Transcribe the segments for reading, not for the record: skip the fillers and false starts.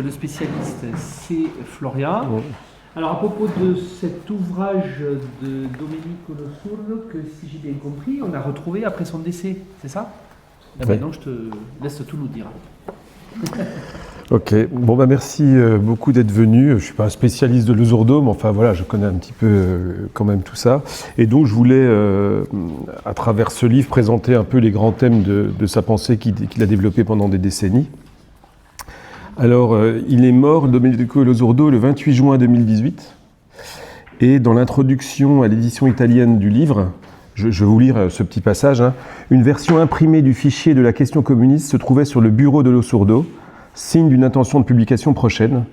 le spécialiste, c'est Florian. Oui. Alors, à propos de cet ouvrage de Domenico Losurdo, que si j'ai bien compris, on a retrouvé après son décès, c'est ça? Oui. Maintenant, je te laisse tout nous dire. Ok, bon merci beaucoup d'être venu. Je ne suis pas un spécialiste de Losurdo, mais enfin voilà, je connais un petit peu quand même tout ça. Et donc je voulais, à travers ce livre, présenter un peu les grands thèmes de sa pensée qu'il a développé pendant des décennies. Alors, il est mort, Domenico Losurdo, le 28 juin 2018. Et dans l'introduction à l'édition italienne du livre, je vais vous lire ce petit passage, hein. Une version imprimée du fichier de la question communiste se trouvait sur le bureau de Losurdo, signe d'une intention de publication prochaine.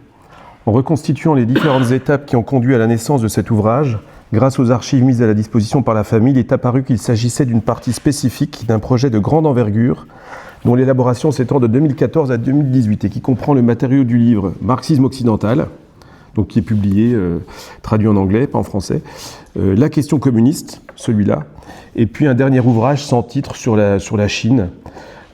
En reconstituant les différentes étapes qui ont conduit à la naissance de cet ouvrage, grâce aux archives mises à la disposition par la famille, il est apparu qu'il s'agissait d'une partie spécifique d'un projet de grande envergure, dont l'élaboration s'étend de 2014 à 2018 et qui comprend le matériau du livre Marxisme occidental, donc qui est publié, traduit en anglais, pas en français, La question communiste, celui-là, et puis un dernier ouvrage sans titre sur la Chine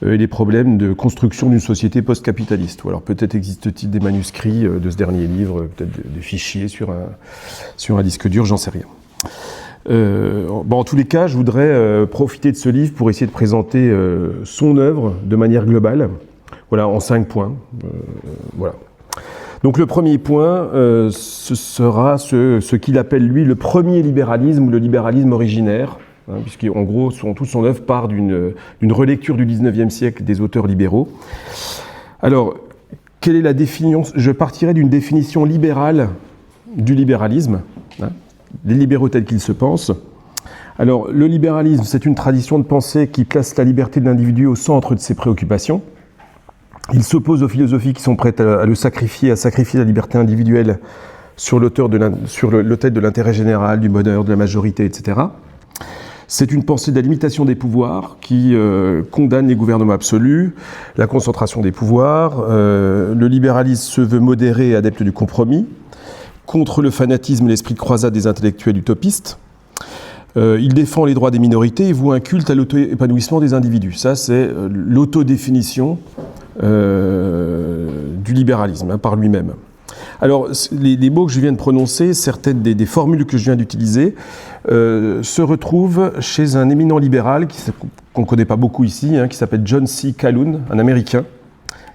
et les problèmes de construction d'une société post-capitaliste. Ou alors peut-être existe-t-il des manuscrits de ce dernier livre, peut-être des fichiers sur un disque dur, j'en sais rien. En tous les cas, je voudrais profiter de ce livre pour essayer de présenter son œuvre de manière globale, voilà, en 5 points. Voilà. Donc le premier point, ce sera ce qu'il appelle lui le premier libéralisme ou le libéralisme originaire, hein, puisqu'en gros, toute son œuvre part d'une relecture du 19e siècle des auteurs libéraux. Alors, quelle est la définition? Je partirai d'une définition libérale du libéralisme, hein, les libéraux tels qu'ils se pensent. Alors, le libéralisme, c'est une tradition de pensée qui place la liberté de l'individu au centre de ses préoccupations. Il s'oppose aux philosophies qui sont prêtes à sacrifier la liberté individuelle sur l'autel de l'intérêt général, du bonheur, de la majorité, etc. C'est une pensée de la limitation des pouvoirs qui condamne les gouvernements absolus, la concentration des pouvoirs. Le libéralisme se veut modéré et adepte du compromis, contre le fanatisme et l'esprit de croisade des intellectuels utopistes. Il défend les droits des minorités et voue un culte à l'auto-épanouissement des individus. Ça, c'est l'autodéfinition du libéralisme, hein, par lui-même. Alors, les mots que je viens de prononcer, certaines des formules que je viens d'utiliser, se retrouvent chez un éminent libéral qu'on ne connaît pas beaucoup ici, hein, qui s'appelle John C. Calhoun, un Américain,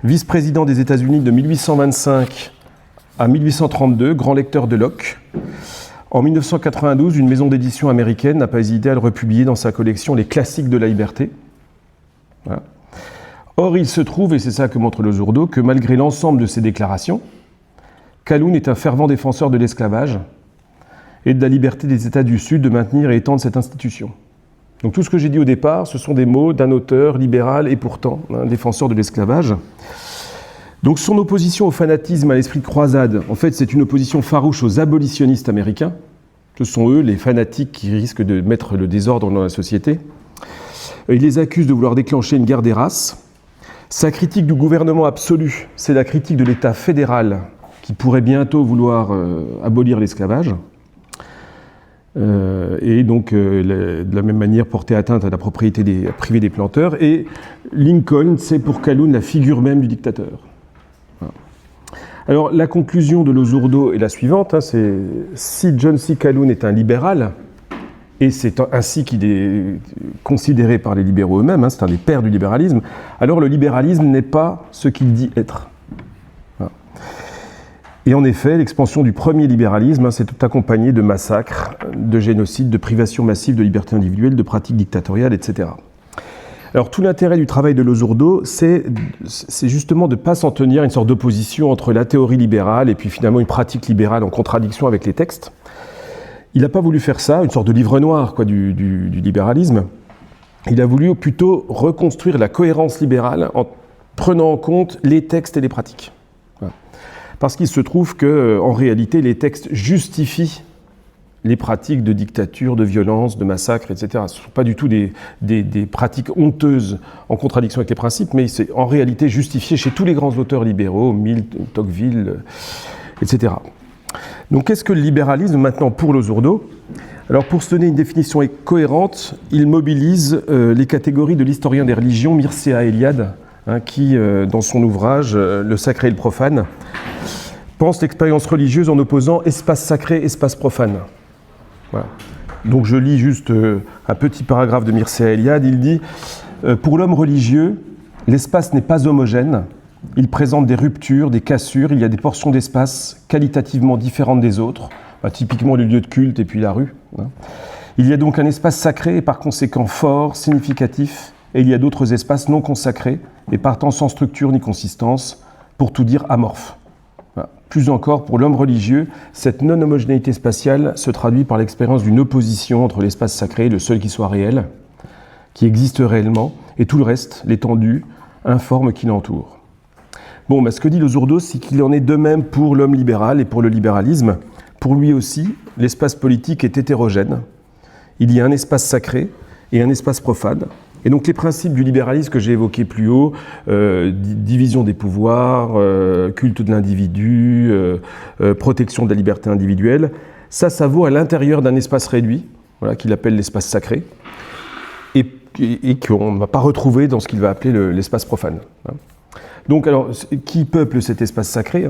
vice-président des États-Unis de 1825 à 1832, grand lecteur de Locke. En 1992, une maison d'édition américaine n'a pas hésité à le republier dans sa collection Les classiques de la liberté. Voilà. Or, il se trouve, et c'est ça que montre Losurdo, que malgré l'ensemble de ses déclarations, Calhoun est un fervent défenseur de l'esclavage et de la liberté des États du Sud de maintenir et étendre cette institution. Donc tout ce que j'ai dit au départ, ce sont des mots d'un auteur libéral et pourtant un défenseur de l'esclavage. Donc son opposition au fanatisme, à l'esprit de croisade, en fait c'est une opposition farouche aux abolitionnistes américains. Ce sont eux les fanatiques qui risquent de mettre le désordre dans la société. Il les accuse de vouloir déclencher une guerre des races. Sa critique du gouvernement absolu, c'est la critique de l'État fédéral qui pourrait bientôt vouloir abolir l'esclavage. Et donc de la même manière porter atteinte à la propriété privée des planteurs. Et Lincoln, c'est pour Calhoun la figure même du dictateur. Voilà. Alors la conclusion de Losurdo est la suivante, hein, c'est si John C. Calhoun est un libéral, et c'est ainsi qu'il est considéré par les libéraux eux-mêmes, hein, c'est un des pères du libéralisme, alors le libéralisme n'est pas ce qu'il dit être. Voilà. Et en effet, l'expansion du premier libéralisme, hein, c'est accompagné de massacres, de génocides, de privations massives de liberté individuelle, de pratiques dictatoriales, etc. Alors tout l'intérêt du travail de Losurdo, c'est justement de ne pas s'en tenir à une sorte d'opposition entre la théorie libérale et puis finalement une pratique libérale en contradiction avec les textes. Il n'a pas voulu faire ça, une sorte de livre noir quoi, du libéralisme. Il a voulu plutôt reconstruire la cohérence libérale en prenant en compte les textes et les pratiques. Voilà. Parce qu'il se trouve qu'en réalité, les textes justifient les pratiques de dictature, de violence, de massacre, etc. Ce ne sont pas du tout des pratiques honteuses en contradiction avec les principes, mais c'est en réalité justifié chez tous les grands auteurs libéraux, Mill, Tocqueville, etc. Donc qu'est-ce que le libéralisme maintenant pour Losurdo ? Alors pour se donner une définition cohérente, il mobilise les catégories de l'historien des religions Mircea Eliade, qui, dans son ouvrage Le sacré et le profane, pense l'expérience religieuse en opposant espace sacré, espace profane. Voilà. Donc je lis juste un petit paragraphe de Mircea Eliade. Il dit « Pour l'homme religieux, l'espace n'est pas homogène. Il présente des ruptures, des cassures. Il y a des portions d'espace qualitativement différentes des autres. Typiquement le lieu de culte et puis la rue. Il y a donc un espace sacré et par conséquent fort, significatif. Et il y a d'autres espaces non consacrés et partant sans structure ni consistance, pour tout dire amorphes. » Plus encore, pour l'homme religieux, cette non-homogénéité spatiale se traduit par l'expérience d'une opposition entre l'espace sacré, le seul qui soit réel, qui existe réellement, et tout le reste, l'étendue, informe qui l'entoure. Bon, ce que dit Losurdo, c'est qu'il en est de même pour l'homme libéral et pour le libéralisme. Pour lui aussi, l'espace politique est hétérogène. Il y a un espace sacré et un espace profane. Et donc les principes du libéralisme que j'ai évoqués plus haut, division des pouvoirs, culte de l'individu, protection de la liberté individuelle, ça vaut à l'intérieur d'un espace réduit, voilà, qu'il appelle l'espace sacré, et qu'on ne va pas retrouver dans ce qu'il va appeler l'espace profane. Donc alors, qui peuple cet espace sacré,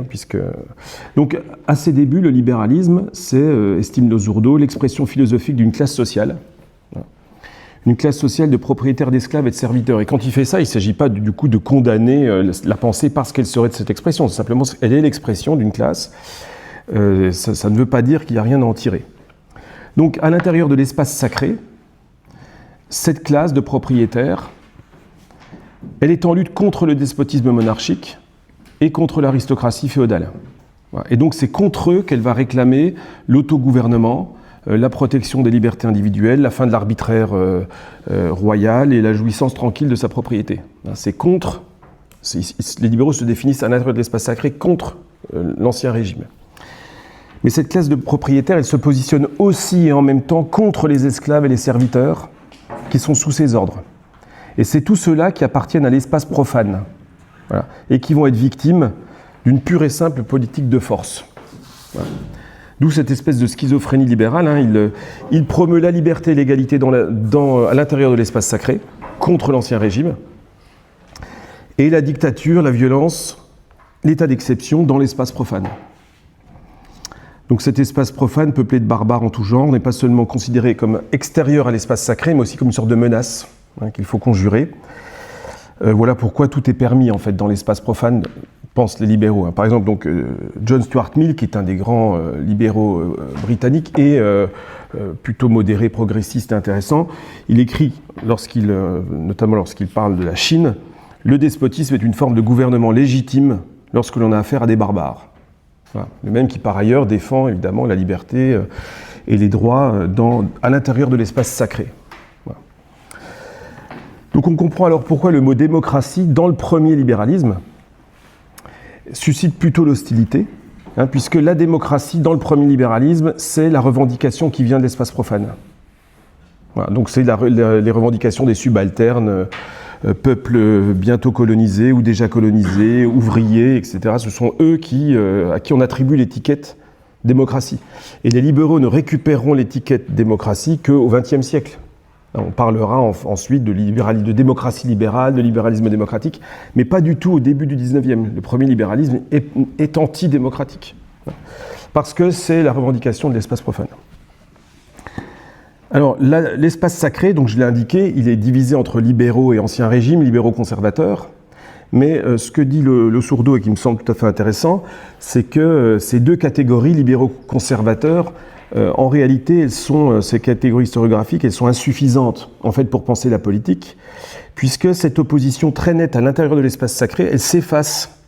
Donc à ses débuts, le libéralisme, c'est, estime Losurdo, l'expression philosophique d'une classe sociale, une classe sociale de propriétaires d'esclaves et de serviteurs. Et quand il fait ça, il ne s'agit pas du coup de condamner la pensée parce qu'elle serait de cette expression. Simplement, elle est l'expression d'une classe. Ça ne veut pas dire qu'il n'y a rien à en tirer. Donc, à l'intérieur de l'espace sacré, cette classe de propriétaires, elle est en lutte contre le despotisme monarchique et contre l'aristocratie féodale. Et donc, c'est contre eux qu'elle va réclamer l'autogouvernement, la protection des libertés individuelles, la fin de l'arbitraire royal et la jouissance tranquille de sa propriété. Les libéraux se définissent à l'intérieur de l'espace sacré contre l'ancien régime. Mais cette classe de propriétaires, elle se positionne aussi et en même temps contre les esclaves et les serviteurs qui sont sous ses ordres. Et c'est tous ceux-là qui appartiennent à l'espace profane, voilà, et qui vont être victimes d'une pure et simple politique de force. Voilà. D'où cette espèce de schizophrénie libérale. Il promeut la liberté et l'égalité à l'intérieur de l'espace sacré, contre l'ancien régime, et la dictature, la violence, l'état d'exception dans l'espace profane. Donc cet espace profane, peuplé de barbares en tout genre, n'est pas seulement considéré comme extérieur à l'espace sacré, mais aussi comme une sorte de menace qu'il faut conjurer. Voilà pourquoi tout est permis en fait dans l'espace profane, pensent les libéraux. Par exemple, donc, John Stuart Mill, qui est un des grands libéraux britanniques et plutôt modéré, progressiste et intéressant, il écrit, notamment lorsqu'il parle de la Chine, « Le despotisme est une forme de gouvernement légitime lorsque l'on a affaire à des barbares. » Voilà. Le même qui, par ailleurs, défend évidemment la liberté et les droits à l'intérieur de l'espace sacré. Voilà. Donc on comprend alors pourquoi le mot démocratie, dans le premier libéralisme, suscite plutôt l'hostilité, puisque la démocratie, dans le premier libéralisme, c'est la revendication qui vient de l'espace profane. Voilà, donc c'est les revendications des subalternes, peuples bientôt colonisés ou déjà colonisés, ouvriers, etc. Ce sont eux à qui on attribue l'étiquette démocratie. Et les libéraux ne récupéreront l'étiquette démocratie qu'au XXe siècle. On parlera ensuite de démocratie libérale, de libéralisme démocratique, mais pas du tout au début du XIXe. Le premier libéralisme est antidémocratique, parce que c'est la revendication de l'espace profane. Alors, l'espace sacré, donc je l'ai indiqué, il est divisé entre libéraux et ancien régime, libéraux conservateurs, mais ce que dit Losurdo et qui me semble tout à fait intéressant, c'est que ces deux catégories, libéraux conservateurs, en réalité, ces catégories historiographiques, elles sont insuffisantes en fait pour penser la politique, puisque cette opposition très nette à l'intérieur de l'espace sacré, elle s'efface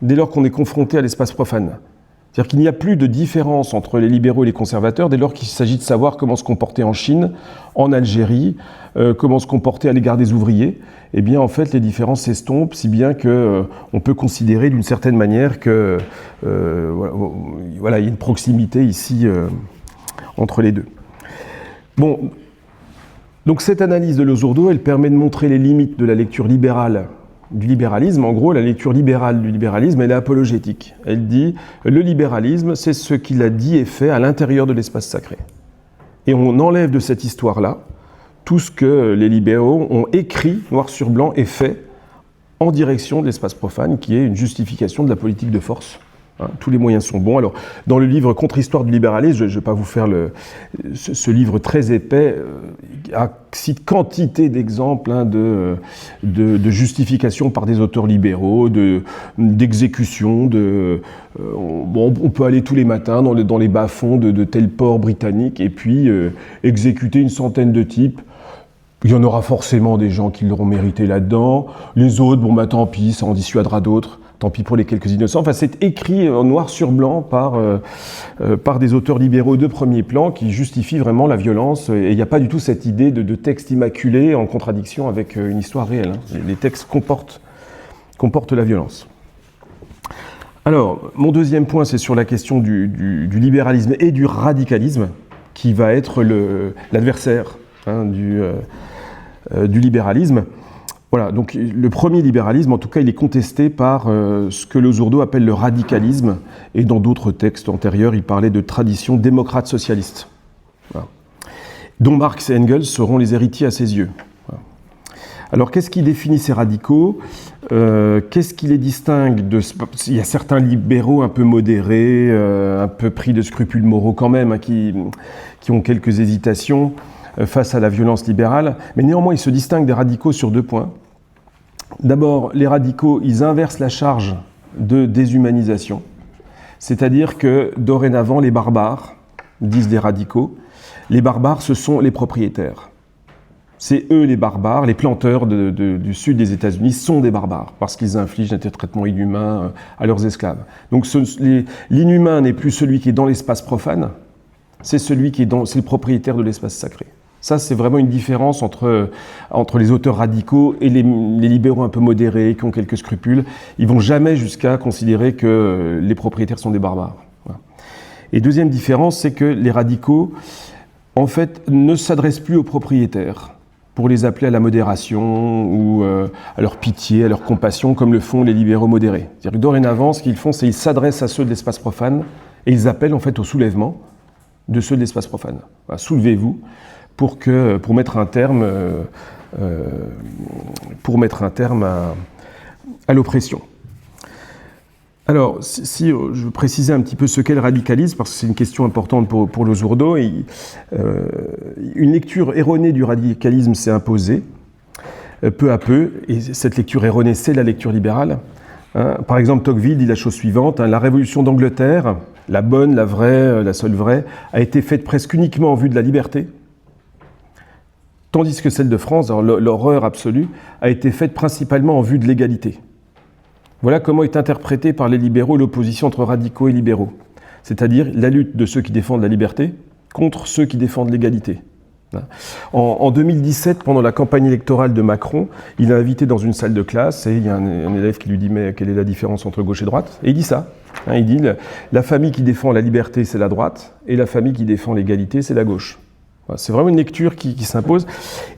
dès lors qu'on est confronté à l'espace profane. C'est-à-dire qu'il n'y a plus de différence entre les libéraux et les conservateurs dès lors qu'il s'agit de savoir comment se comporter en Chine, en Algérie, comment se comporter à l'égard des ouvriers. Eh bien, en fait, les différences s'estompent, si bien qu'on peut considérer d'une certaine manière que voilà, il y a une proximité ici entre les deux. Bon, donc cette analyse de Losurdo, elle permet de montrer les limites de la lecture libérale du libéralisme. En gros, la lecture libérale du libéralisme, elle est apologétique. Elle dit le libéralisme, c'est ce qu'il a dit et fait à l'intérieur de l'espace sacré. Et on enlève de cette histoire-là tout ce que les libéraux ont écrit, noir sur blanc, et fait en direction de l'espace profane, qui est une justification de la politique de force. Tous les moyens sont bons. Alors, dans le livre Contre-histoire du libéralisme, je ne vais pas vous faire ce livre très épais, cite quantité d'exemples de justifications par des auteurs libéraux, d'exécutions. On peut aller tous les matins dans les bas-fonds de tel port britannique et puis exécuter une centaine de types. Il y en aura forcément des gens qui l'auront mérité là-dedans. Les autres, tant pis, ça en dissuadera d'autres. Tant pis pour les quelques innocents. Enfin, c'est écrit en noir sur blanc par des auteurs libéraux de premier plan qui justifient vraiment la violence. Et il n'y a pas du tout cette idée de texte immaculé en contradiction avec une histoire réelle. Les textes comportent la violence. Alors, mon deuxième point, c'est sur la question du libéralisme et du radicalisme, qui va être l'adversaire du libéralisme. Voilà, donc le premier libéralisme, en tout cas, il est contesté par ce que Losurdo appelle le radicalisme, et dans d'autres textes antérieurs, il parlait de tradition démocrate socialiste, voilà, dont Marx et Engels seront les héritiers à ses yeux. Voilà. Alors, qu'est-ce qui définit ces radicaux ? Qu'est-ce qui les distingue de... Il y a certains libéraux un peu modérés, un peu pris de scrupules moraux quand même, qui ont quelques hésitations face à la violence libérale, mais néanmoins ils se distinguent des radicaux sur deux points. D'abord, les radicaux, ils inversent la charge de déshumanisation, c'est-à-dire que dorénavant les barbares, disent des radicaux, les barbares ce sont les propriétaires. C'est eux les barbares, les planteurs du sud des États-Unis sont des barbares, parce qu'ils infligent des traitements inhumains à leurs esclaves. Donc l'inhumain n'est plus celui qui est dans l'espace profane, c'est celui qui est c'est le propriétaire de l'espace sacré. Ça, c'est vraiment une différence entre les auteurs radicaux et les libéraux un peu modérés, qui ont quelques scrupules. Ils vont jamais jusqu'à considérer que les propriétaires sont des barbares. Voilà. Et deuxième différence, c'est que les radicaux, en fait, ne s'adressent plus aux propriétaires pour les appeler à la modération ou à leur pitié, à leur compassion, comme le font les libéraux modérés. C'est-à-dire que dorénavant, ce qu'ils font, c'est qu'ils s'adressent à ceux de l'espace profane et ils appellent en fait au soulèvement de ceux de l'espace profane. Voilà, soulevez-vous pour mettre un terme à l'oppression. Alors, si je veux préciser un petit peu ce qu'est le radicalisme, parce que c'est une question importante pour Losurdo, une lecture erronée du radicalisme s'est imposée peu à peu, et cette lecture erronée, c'est la lecture libérale. Par exemple, Tocqueville dit la chose suivante, la révolution d'Angleterre, la bonne, la vraie, la seule vraie, a été faite presque uniquement en vue de la liberté, tandis que celle de France, l'horreur absolue, a été faite principalement en vue de l'égalité. Voilà comment est interprétée par les libéraux l'opposition entre radicaux et libéraux, c'est-à-dire la lutte de ceux qui défendent la liberté contre ceux qui défendent l'égalité. En 2017, pendant la campagne électorale de Macron, il a invité dans une salle de classe, et il y a un élève qui lui dit « mais quelle est la différence entre gauche et droite ?» Et il dit ça, il dit « la famille qui défend la liberté, c'est la droite, et la famille qui défend l'égalité, c'est la gauche ». C'est vraiment une lecture qui s'impose.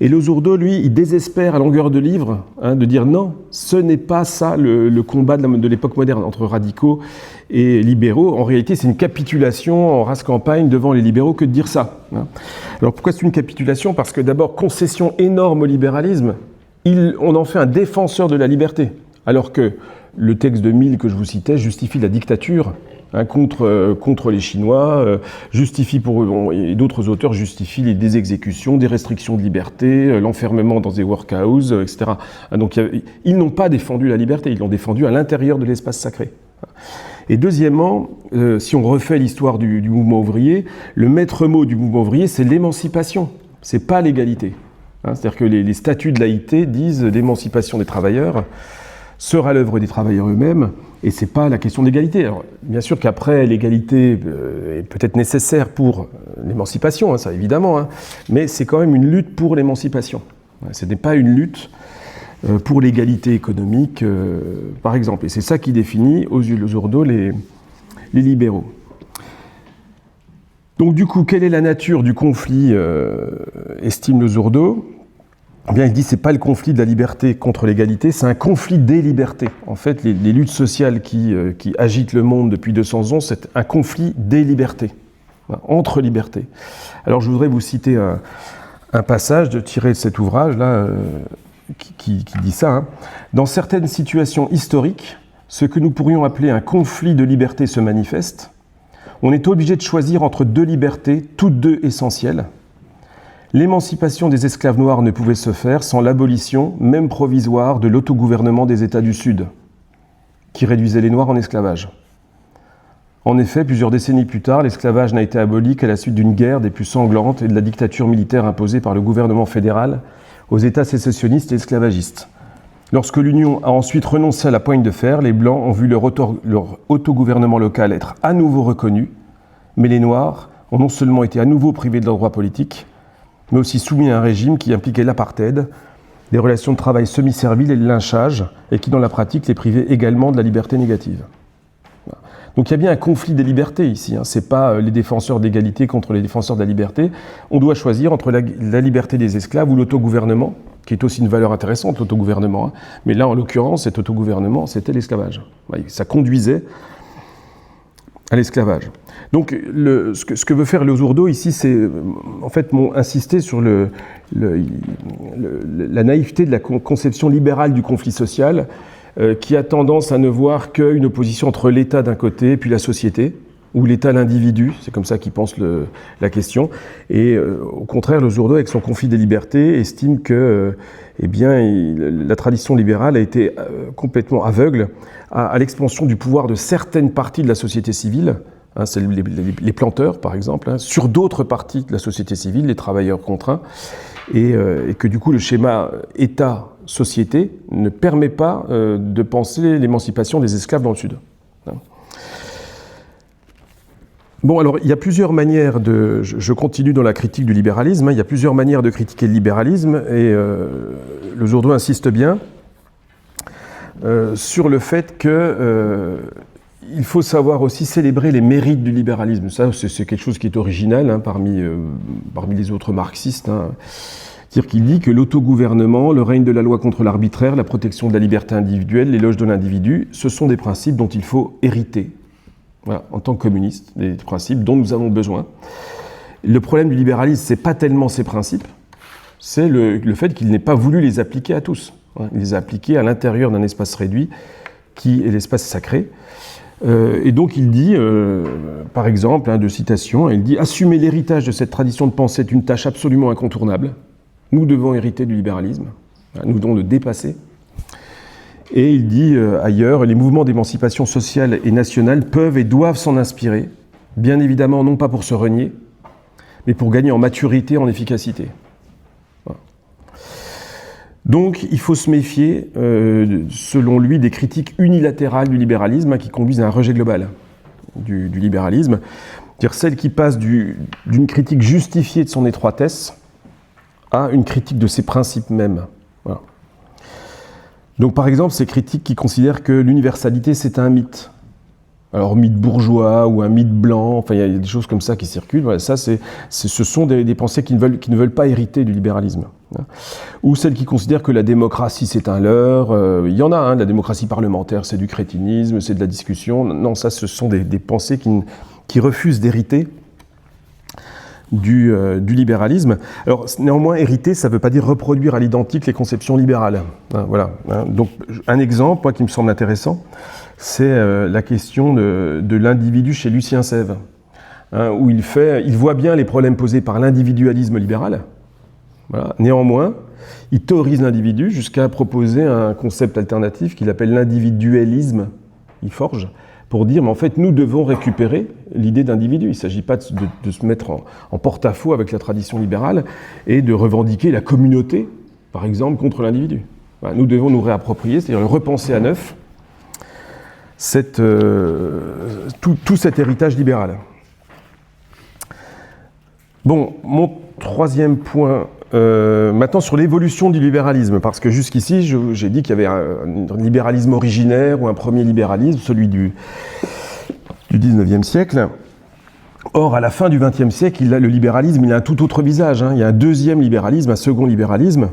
Et Losurdo, lui, il désespère à longueur de livre de dire non, ce n'est pas ça le combat de l'époque moderne entre radicaux et libéraux. En réalité, c'est une capitulation en race campagne devant les libéraux que de dire ça. Alors pourquoi c'est une capitulation ? Parce que d'abord, concession énorme au libéralisme, on en fait un défenseur de la liberté. Alors que le texte de Mill que je vous citais justifie la dictature contre les Chinois, et d'autres auteurs justifient des exécutions, des restrictions de liberté, l'enfermement dans des workhouses, etc. Donc ils n'ont pas défendu la liberté, ils l'ont défendu à l'intérieur de l'espace sacré. Et deuxièmement, si on refait l'histoire du mouvement ouvrier, le maître mot du mouvement ouvrier, c'est l'émancipation, c'est pas l'égalité. C'est-à-dire que les statuts de laïcité disent l'émancipation des travailleurs sera l'œuvre des travailleurs eux-mêmes, et c'est pas la question d'égalité. Alors, bien sûr qu'après, l'égalité est peut-être nécessaire pour l'émancipation, ça évidemment, mais c'est quand même une lutte pour l'émancipation. Ce n'est pas une lutte pour l'égalité économique, par exemple. Et c'est ça qui définit, aux yeux de Losurdo, les libéraux. Donc du coup, quelle est la nature du conflit, estime Losurdo ? Eh bien, il dit que ce n'est pas le conflit de la liberté contre l'égalité, c'est un conflit des libertés. En fait, les luttes sociales qui agitent le monde depuis 200 ans, c'est un conflit des libertés, entre libertés. Alors, je voudrais vous citer un passage tiré de cet ouvrage-là, qui dit ça, hein. Dans certaines situations historiques, ce que nous pourrions appeler un conflit de liberté se manifeste. On est obligé de choisir entre deux libertés, toutes deux essentielles. L'émancipation des esclaves noirs ne pouvait se faire sans l'abolition, même provisoire, de l'autogouvernement des États du Sud, qui réduisait les Noirs en esclavage. En effet, plusieurs décennies plus tard, l'esclavage n'a été aboli qu'à la suite d'une guerre des plus sanglantes et de la dictature militaire imposée par le gouvernement fédéral aux États sécessionnistes et esclavagistes. Lorsque l'Union a ensuite renoncé à la poigne de fer, les Blancs ont vu leur autogouvernement local être à nouveau reconnu, mais les Noirs ont non seulement été à nouveau privés de leurs droits politiques, mais aussi soumis à un régime qui impliquait l'apartheid, des relations de travail semi-serviles et le lynchage, et qui dans la pratique les privait également de la liberté négative. Donc il y a bien un conflit des libertés ici, hein. Ce n'est pas les défenseurs de l'égalité contre les défenseurs de la liberté. On doit choisir entre la liberté des esclaves ou l'autogouvernement, qui est aussi une valeur intéressante, l'autogouvernement, hein. Mais là, en l'occurrence, cet autogouvernement, c'était l'esclavage. Ça conduisait à l'esclavage. Donc ce que veut faire Losurdo ici, c'est en fait insister sur la naïveté de la conception libérale du conflit social, qui a tendance à ne voir qu'une opposition entre l'État d'un côté et puis la société, ou l'État l'individu, c'est comme ça qu'il pense la question. Et au contraire, Losurdo, avec son conflit des libertés, estime que la tradition libérale a été complètement aveugle à l'expansion du pouvoir de certaines parties de la société civile, hein, c'est les planteurs par exemple, hein, sur d'autres parties de la société civile, les travailleurs contraints, et que du coup le schéma État-société ne permet pas de penser l'émancipation des esclaves dans le Sud. Bon, alors il y a plusieurs manières je continue dans la critique du libéralisme, hein, il y a plusieurs manières de critiquer le libéralisme, et Losurdo insiste bien sur le fait que il faut savoir aussi célébrer les mérites du libéralisme. Ça, c'est quelque chose qui est original, hein, parmi les autres marxistes, hein. C'est-à-dire qu'il dit que l'autogouvernement, le règne de la loi contre l'arbitraire, la protection de la liberté individuelle, l'éloge de l'individu, ce sont des principes dont il faut hériter. Voilà, en tant que communiste, des principes dont nous avons besoin. Le problème du libéralisme, c'est pas tellement ces principes, c'est le fait qu'il n'ait pas voulu les appliquer à tous. Il les a appliqués à l'intérieur d'un espace réduit, qui est l'espace sacré. Et donc il dit, par exemple, hein, de citation, il dit « Assumer l'héritage de cette tradition de pensée est une tâche absolument incontournable. Nous devons hériter du libéralisme, nous devons le dépasser. » Et il dit ailleurs, les mouvements d'émancipation sociale et nationale peuvent et doivent s'en inspirer, bien évidemment non pas pour se renier, mais pour gagner en maturité, en efficacité. Voilà. Donc il faut se méfier, selon lui, des critiques unilatérales du libéralisme, hein, qui conduisent à un rejet global du libéralisme, c'est-à-dire celles qui passent d'une critique justifiée de son étroitesse à une critique de ses principes mêmes. Voilà. Donc par exemple, ces critiques qui considèrent que l'universalité c'est un mythe. Alors mythe bourgeois ou un mythe blanc, enfin il y a des choses comme ça qui circulent. Voilà, ça ce sont des pensées qui ne veulent pas hériter du libéralisme. Hein. Ou celles qui considèrent que la démocratie c'est un leurre. Il y en a, hein, la démocratie parlementaire c'est du crétinisme, c'est de la discussion. Non, ça ce sont des pensées qui refusent d'hériter du libéralisme. Alors néanmoins, hériter, ça ne veut pas dire reproduire à l'identique les conceptions libérales. Hein, voilà. Hein. Donc un exemple, moi, qui me semble intéressant, c'est la question de l'individu chez Lucien Sève, hein, où il voit bien les problèmes posés par l'individualisme libéral. Voilà. Néanmoins, il théorise l'individu jusqu'à proposer un concept alternatif qu'il appelle l'individualisme. Il forge pour dire, mais en fait, nous devons récupérer l'idée d'individu. Il ne s'agit pas de se mettre en porte-à-faux avec la tradition libérale et de revendiquer la communauté, par exemple, contre l'individu. Voilà, nous devons nous réapproprier, c'est-à-dire le repenser à neuf, tout cet héritage libéral. Bon, mon troisième point, maintenant sur l'évolution du libéralisme, parce que jusqu'ici, j'ai dit qu'il y avait un libéralisme originaire ou un premier libéralisme, celui du 19e siècle. Or, à la fin du 20e siècle, le libéralisme il a un tout autre visage. Hein. Il y a un deuxième libéralisme, un second libéralisme,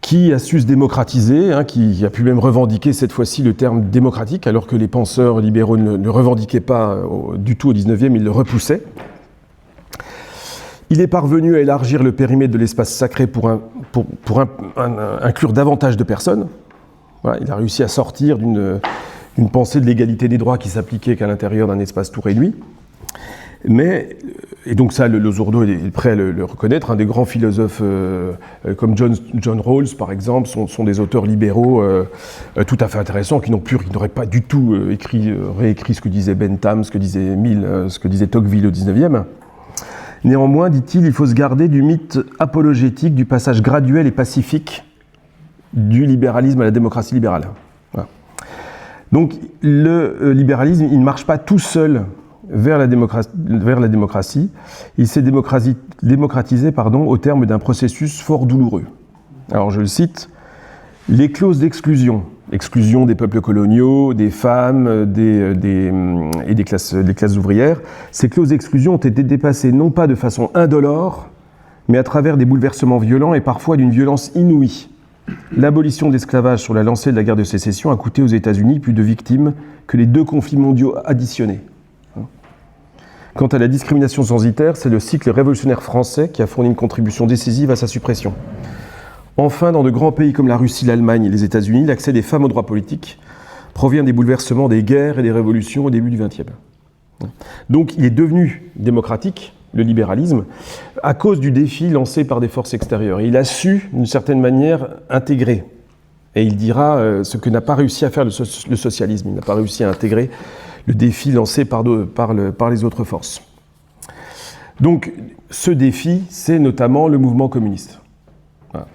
qui a su se démocratiser, hein, qui a pu même revendiquer cette fois-ci le terme démocratique, alors que les penseurs libéraux ne revendiquaient pas du tout au 19e, ils le repoussaient. Il est parvenu à élargir le périmètre de l'espace sacré pour inclure davantage de personnes. Voilà, il a réussi à sortir d'une pensée de l'égalité des droits qui s'appliquait qu'à l'intérieur d'un espace tout réduit. Et donc ça, Losurdo est prêt à le reconnaître. Des grands philosophes comme John Rawls, par exemple, sont des auteurs libéraux tout à fait intéressants, qui n'auraient pas du tout réécrit ce que disait Bentham, ce que disait Mill, ce que disait Tocqueville au XIXe. Néanmoins, dit-il, il faut se garder du mythe apologétique du passage graduel et pacifique du libéralisme à la démocratie libérale. Voilà. Donc le libéralisme, il ne marche pas tout seul vers la démocratie. Il s'est démocratisé au terme d'un processus fort douloureux. Alors je le cite, « Les clauses d'exclusion, exclusion des peuples coloniaux, des femmes et des classes ouvrières, ces clauses d'exclusion ont été dépassées non pas de façon indolore, mais à travers des bouleversements violents et parfois d'une violence inouïe. L'abolition de l'esclavage sur la lancée de la guerre de sécession a coûté aux États-Unis plus de victimes que les 2 conflits mondiaux additionnés. Quant à la discrimination censitaire, c'est le cycle révolutionnaire français qui a fourni une contribution décisive à sa suppression. Enfin, dans de grands pays comme la Russie, l'Allemagne et les États-Unis, l'accès des femmes aux droits politiques provient des bouleversements des guerres et des révolutions au début du XXe. Donc il est devenu démocratique, le libéralisme, à cause du défi lancé par des forces extérieures. Et il a su, d'une certaine manière, intégrer. Et il dira ce que n'a pas réussi à faire le socialisme. Il n'a pas réussi à intégrer le défi lancé par les autres forces. Donc, ce défi, c'est notamment le mouvement communiste. Voilà.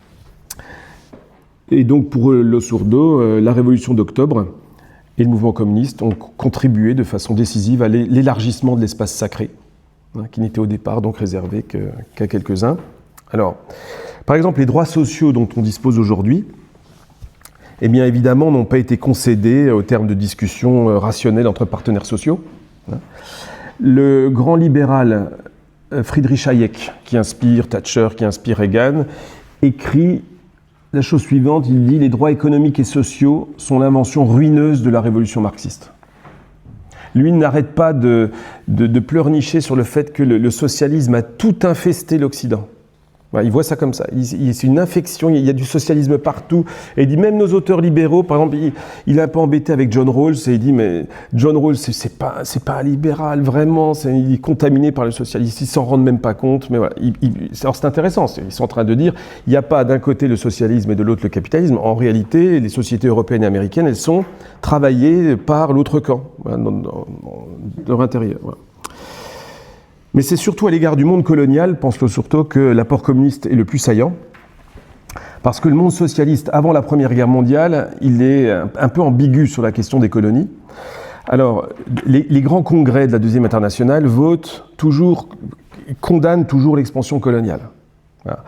Et donc, pour Losurdo, la révolution d'octobre et le mouvement communiste ont contribué de façon décisive à l'élargissement de l'espace sacré, qui n'était au départ donc réservé qu'à quelques-uns. Alors, par exemple, les droits sociaux dont on dispose aujourd'hui, eh bien évidemment, n'ont pas été concédés au terme de discussions rationnelles entre partenaires sociaux. Le grand libéral Friedrich Hayek, qui inspire Thatcher, qui inspire Reagan, écrit la chose suivante, il dit « Les droits économiques et sociaux sont l'invention ruineuse de la révolution marxiste ». Lui n'arrête pas de pleurnicher sur le fait que le socialisme a tout infesté l'Occident. Il voit ça comme ça. C'est une infection, il y a du socialisme partout. Et il dit, même nos auteurs libéraux, par exemple, il est un peu embêté avec John Rawls, et il dit, mais John Rawls, c'est pas un libéral, vraiment, il est contaminé par le socialisme, ils s'en rendent même pas compte. Mais voilà. Alors c'est intéressant, ils sont en train de dire, il n'y a pas d'un côté le socialisme et de l'autre le capitalisme. En réalité, les sociétés européennes et américaines, elles sont travaillées par l'autre camp, dans leur intérieur. Voilà. Mais c'est surtout à l'égard du monde colonial, pense Losurdo, que l'apport communiste est le plus saillant. Parce que le monde socialiste, avant la Première Guerre mondiale, il est un peu ambigu sur la question des colonies. Alors, les grands congrès de la Deuxième Internationale condamnent toujours l'expansion coloniale. Voilà.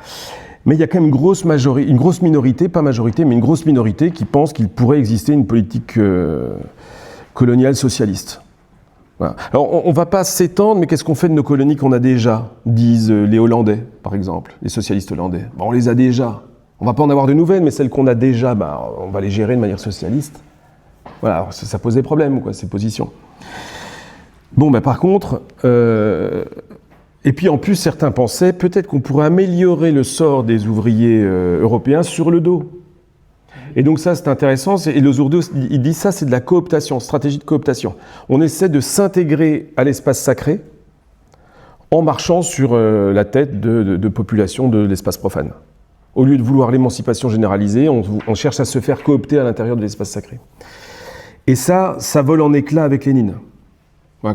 Mais il y a quand même une grosse minorité, pas majorité, mais une grosse minorité qui pense qu'il pourrait exister une politique coloniale socialiste. Voilà. Alors, on ne va pas s'étendre, mais qu'est-ce qu'on fait de nos colonies qu'on a déjà, disent les Hollandais, par exemple, les socialistes hollandais. On les a déjà. On ne va pas en avoir de nouvelles, mais celles qu'on a déjà, on va les gérer de manière socialiste. Voilà, alors ça pose des problèmes, ces positions. Bon, par contre, et puis en plus, certains pensaient peut-être qu'on pourrait améliorer le sort des ouvriers européens sur le dos. Et donc ça, c'est intéressant, et Losurdo, il dit ça, c'est de la cooptation, stratégie de cooptation. On essaie de s'intégrer à l'espace sacré en marchant sur la tête de populations de l'espace profane. Au lieu de vouloir l'émancipation généralisée, on cherche à se faire coopter à l'intérieur de l'espace sacré. Et ça vole en éclats avec Lénine,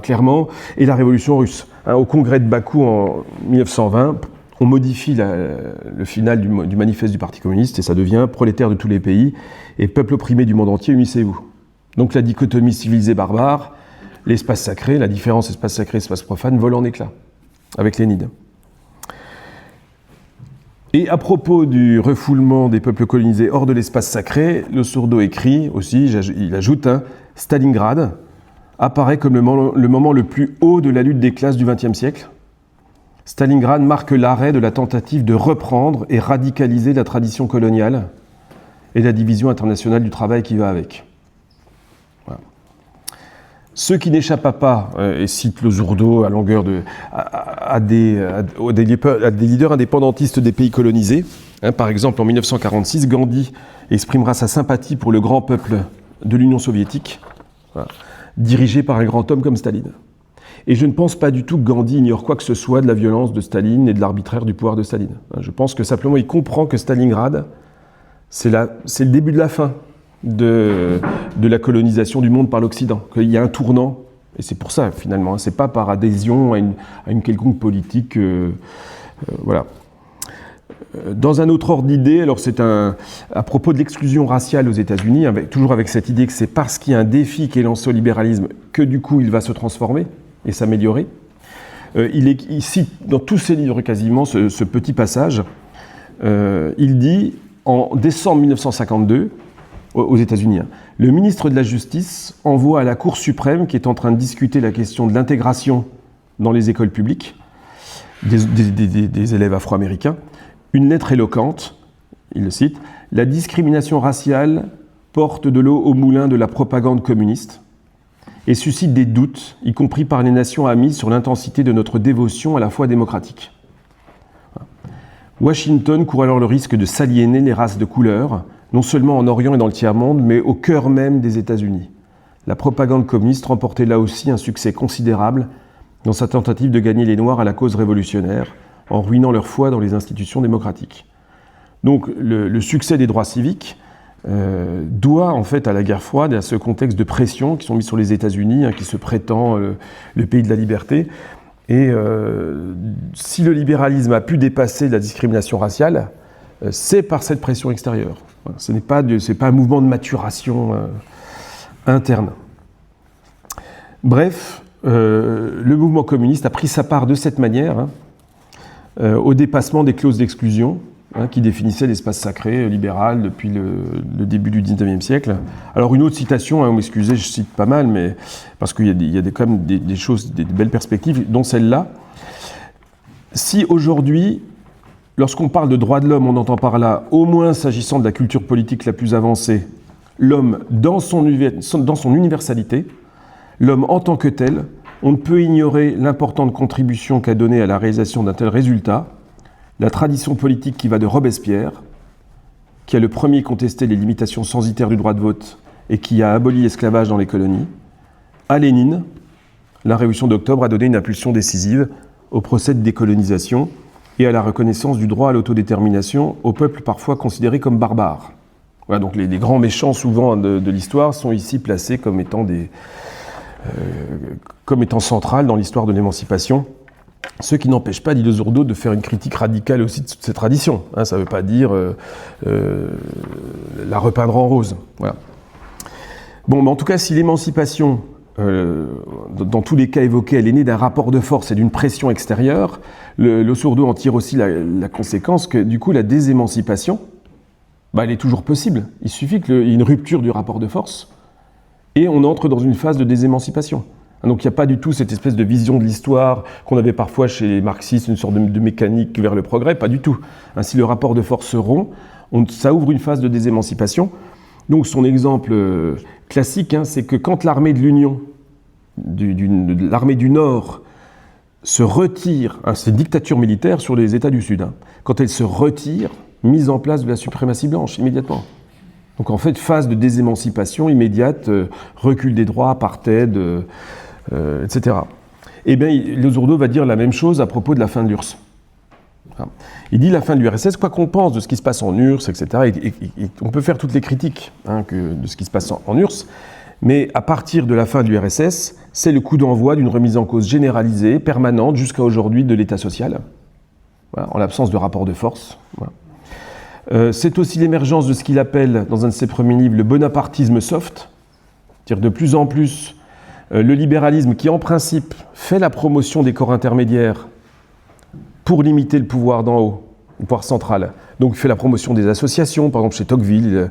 clairement, et la révolution russe. Au congrès de Bakou en 1920, on modifie le final du manifeste du Parti communiste et ça devient « Prolétaires de tous les pays et peuple opprimé du monde entier, unissez-vous ». Donc la dichotomie civilisé-barbare, l'espace sacré, la différence espace sacré, espace profane, vole en éclats avec Lénine. Et à propos du refoulement des peuples colonisés hors de l'espace sacré, Losurdo écrit aussi, il ajoute « Stalingrad apparaît comme le moment le plus haut de la lutte des classes du XXe siècle. Stalingrad marque l'arrêt de la tentative de reprendre et radicaliser la tradition coloniale et la division internationale du travail qui va avec. » Voilà. Ce qui n'échappa pas, et cite Losurdo à longueur à des leaders indépendantistes des pays colonisés. Par exemple, en 1946, Gandhi exprimera sa sympathie pour le grand peuple de l'Union soviétique, dirigé par un grand homme comme Staline. Et je ne pense pas du tout que Gandhi ignore quoi que ce soit de la violence de Staline et de l'arbitraire du pouvoir de Staline. Je pense que simplement il comprend que Stalingrad, c'est le début de la fin de la colonisation du monde par l'Occident, qu'il y a un tournant, et c'est pour ça finalement, c'est pas par adhésion à une quelconque politique, voilà. Dans un autre ordre d'idée, alors c'est à propos de l'exclusion raciale aux États-Unis, toujours avec cette idée que c'est parce qu'il y a un défi qui est lancé au libéralisme que du coup il va se transformer et s'améliorer. Il cite dans tous ses livres quasiment ce petit passage. Il dit en décembre 1952 aux États-Unis, le ministre de la Justice envoie à la Cour suprême, qui est en train de discuter la question de l'intégration dans les écoles publiques des élèves afro-américains, une lettre éloquente, il le cite, « La discrimination raciale porte de l'eau au moulin de la propagande communiste et suscite des doutes, y compris par les nations amies, sur l'intensité de notre dévotion à la foi démocratique. » Washington court alors le risque de s'aliéner les races de couleur, non seulement en Orient et dans le tiers-monde, mais au cœur même des États-Unis. La propagande communiste remportait là aussi un succès considérable dans sa tentative de gagner les Noirs à la cause révolutionnaire, en ruinant leur foi dans les institutions démocratiques. Donc le succès des droits civiques doit en fait à la guerre froide et à ce contexte de pression qui sont mis sur les États-Unis, qui se prétend le pays de la liberté. Et si le libéralisme a pu dépasser la discrimination raciale, c'est par cette pression extérieure. Ce n'est pas un mouvement de maturation interne. Bref, le mouvement communiste a pris sa part de cette manière au dépassement des clauses d'exclusion qui définissaient l'espace sacré libéral depuis le début du XIXe siècle. Alors une autre citation, vous m'excusez, je cite pas mal, mais parce qu'il y a quand même des choses, des belles perspectives, dont celle-là. Si aujourd'hui, lorsqu'on parle de droits de l'homme, on entend par là, au moins s'agissant de la culture politique la plus avancée, l'homme dans son universalité, l'homme en tant que tel, on ne peut ignorer l'importante contribution qu'a donnée à la réalisation d'un tel résultat la tradition politique qui va de Robespierre, qui a le premier contesté les limitations censitaires du droit de vote et qui a aboli l'esclavage dans les colonies, à Lénine. La Révolution d'octobre a donné une impulsion décisive au procès de décolonisation et à la reconnaissance du droit à l'autodétermination aux peuples parfois considérés comme barbares. Voilà, donc les grands méchants souvent de l'histoire sont ici placés comme étant centrales dans l'histoire de l'émancipation. Ce qui n'empêche pas, dit Losurdo, de faire une critique radicale aussi de ces traditions. Ça ne veut pas dire la repeindre en rose. Voilà. Bon, mais en tout cas, si l'émancipation, dans tous les cas évoqués, elle est née d'un rapport de force et d'une pression extérieure, Losurdo en tire aussi la conséquence que, du coup, la désémancipation, elle est toujours possible. Il suffit qu'il y ait une rupture du rapport de force et on entre dans une phase de désémancipation. Donc il n'y a pas du tout cette espèce de vision de l'histoire qu'on avait parfois chez les marxistes, une sorte de mécanique vers le progrès, pas du tout. Si le rapport de force se rompt, ça ouvre une phase de désémancipation. Donc son exemple classique, c'est que quand l'armée de l'Union, l'armée du Nord, se retire, c'est une dictature militaire sur les États du Sud, quand elle se retire, mise en place de la suprématie blanche immédiatement. Donc en fait, phase de désémancipation immédiate, recul des droits, apartheid, etc. Eh bien, Losurdo va dire la même chose à propos de la fin de l'URSS. Il dit la fin de l'URSS, quoi qu'on pense de ce qui se passe en URSS, etc. Et on peut faire toutes les critiques de ce qui se passe en URSS, mais à partir de la fin de l'URSS, c'est le coup d'envoi d'une remise en cause généralisée, permanente, jusqu'à aujourd'hui de l'État social, voilà, en l'absence de rapport de force. Voilà. C'est aussi l'émergence de ce qu'il appelle, dans un de ses premiers livres, le bonapartisme soft, c'est-à-dire de plus en plus le libéralisme qui, en principe, fait la promotion des corps intermédiaires pour limiter le pouvoir d'en haut, le pouvoir central. Donc, il fait la promotion des associations, par exemple chez Tocqueville,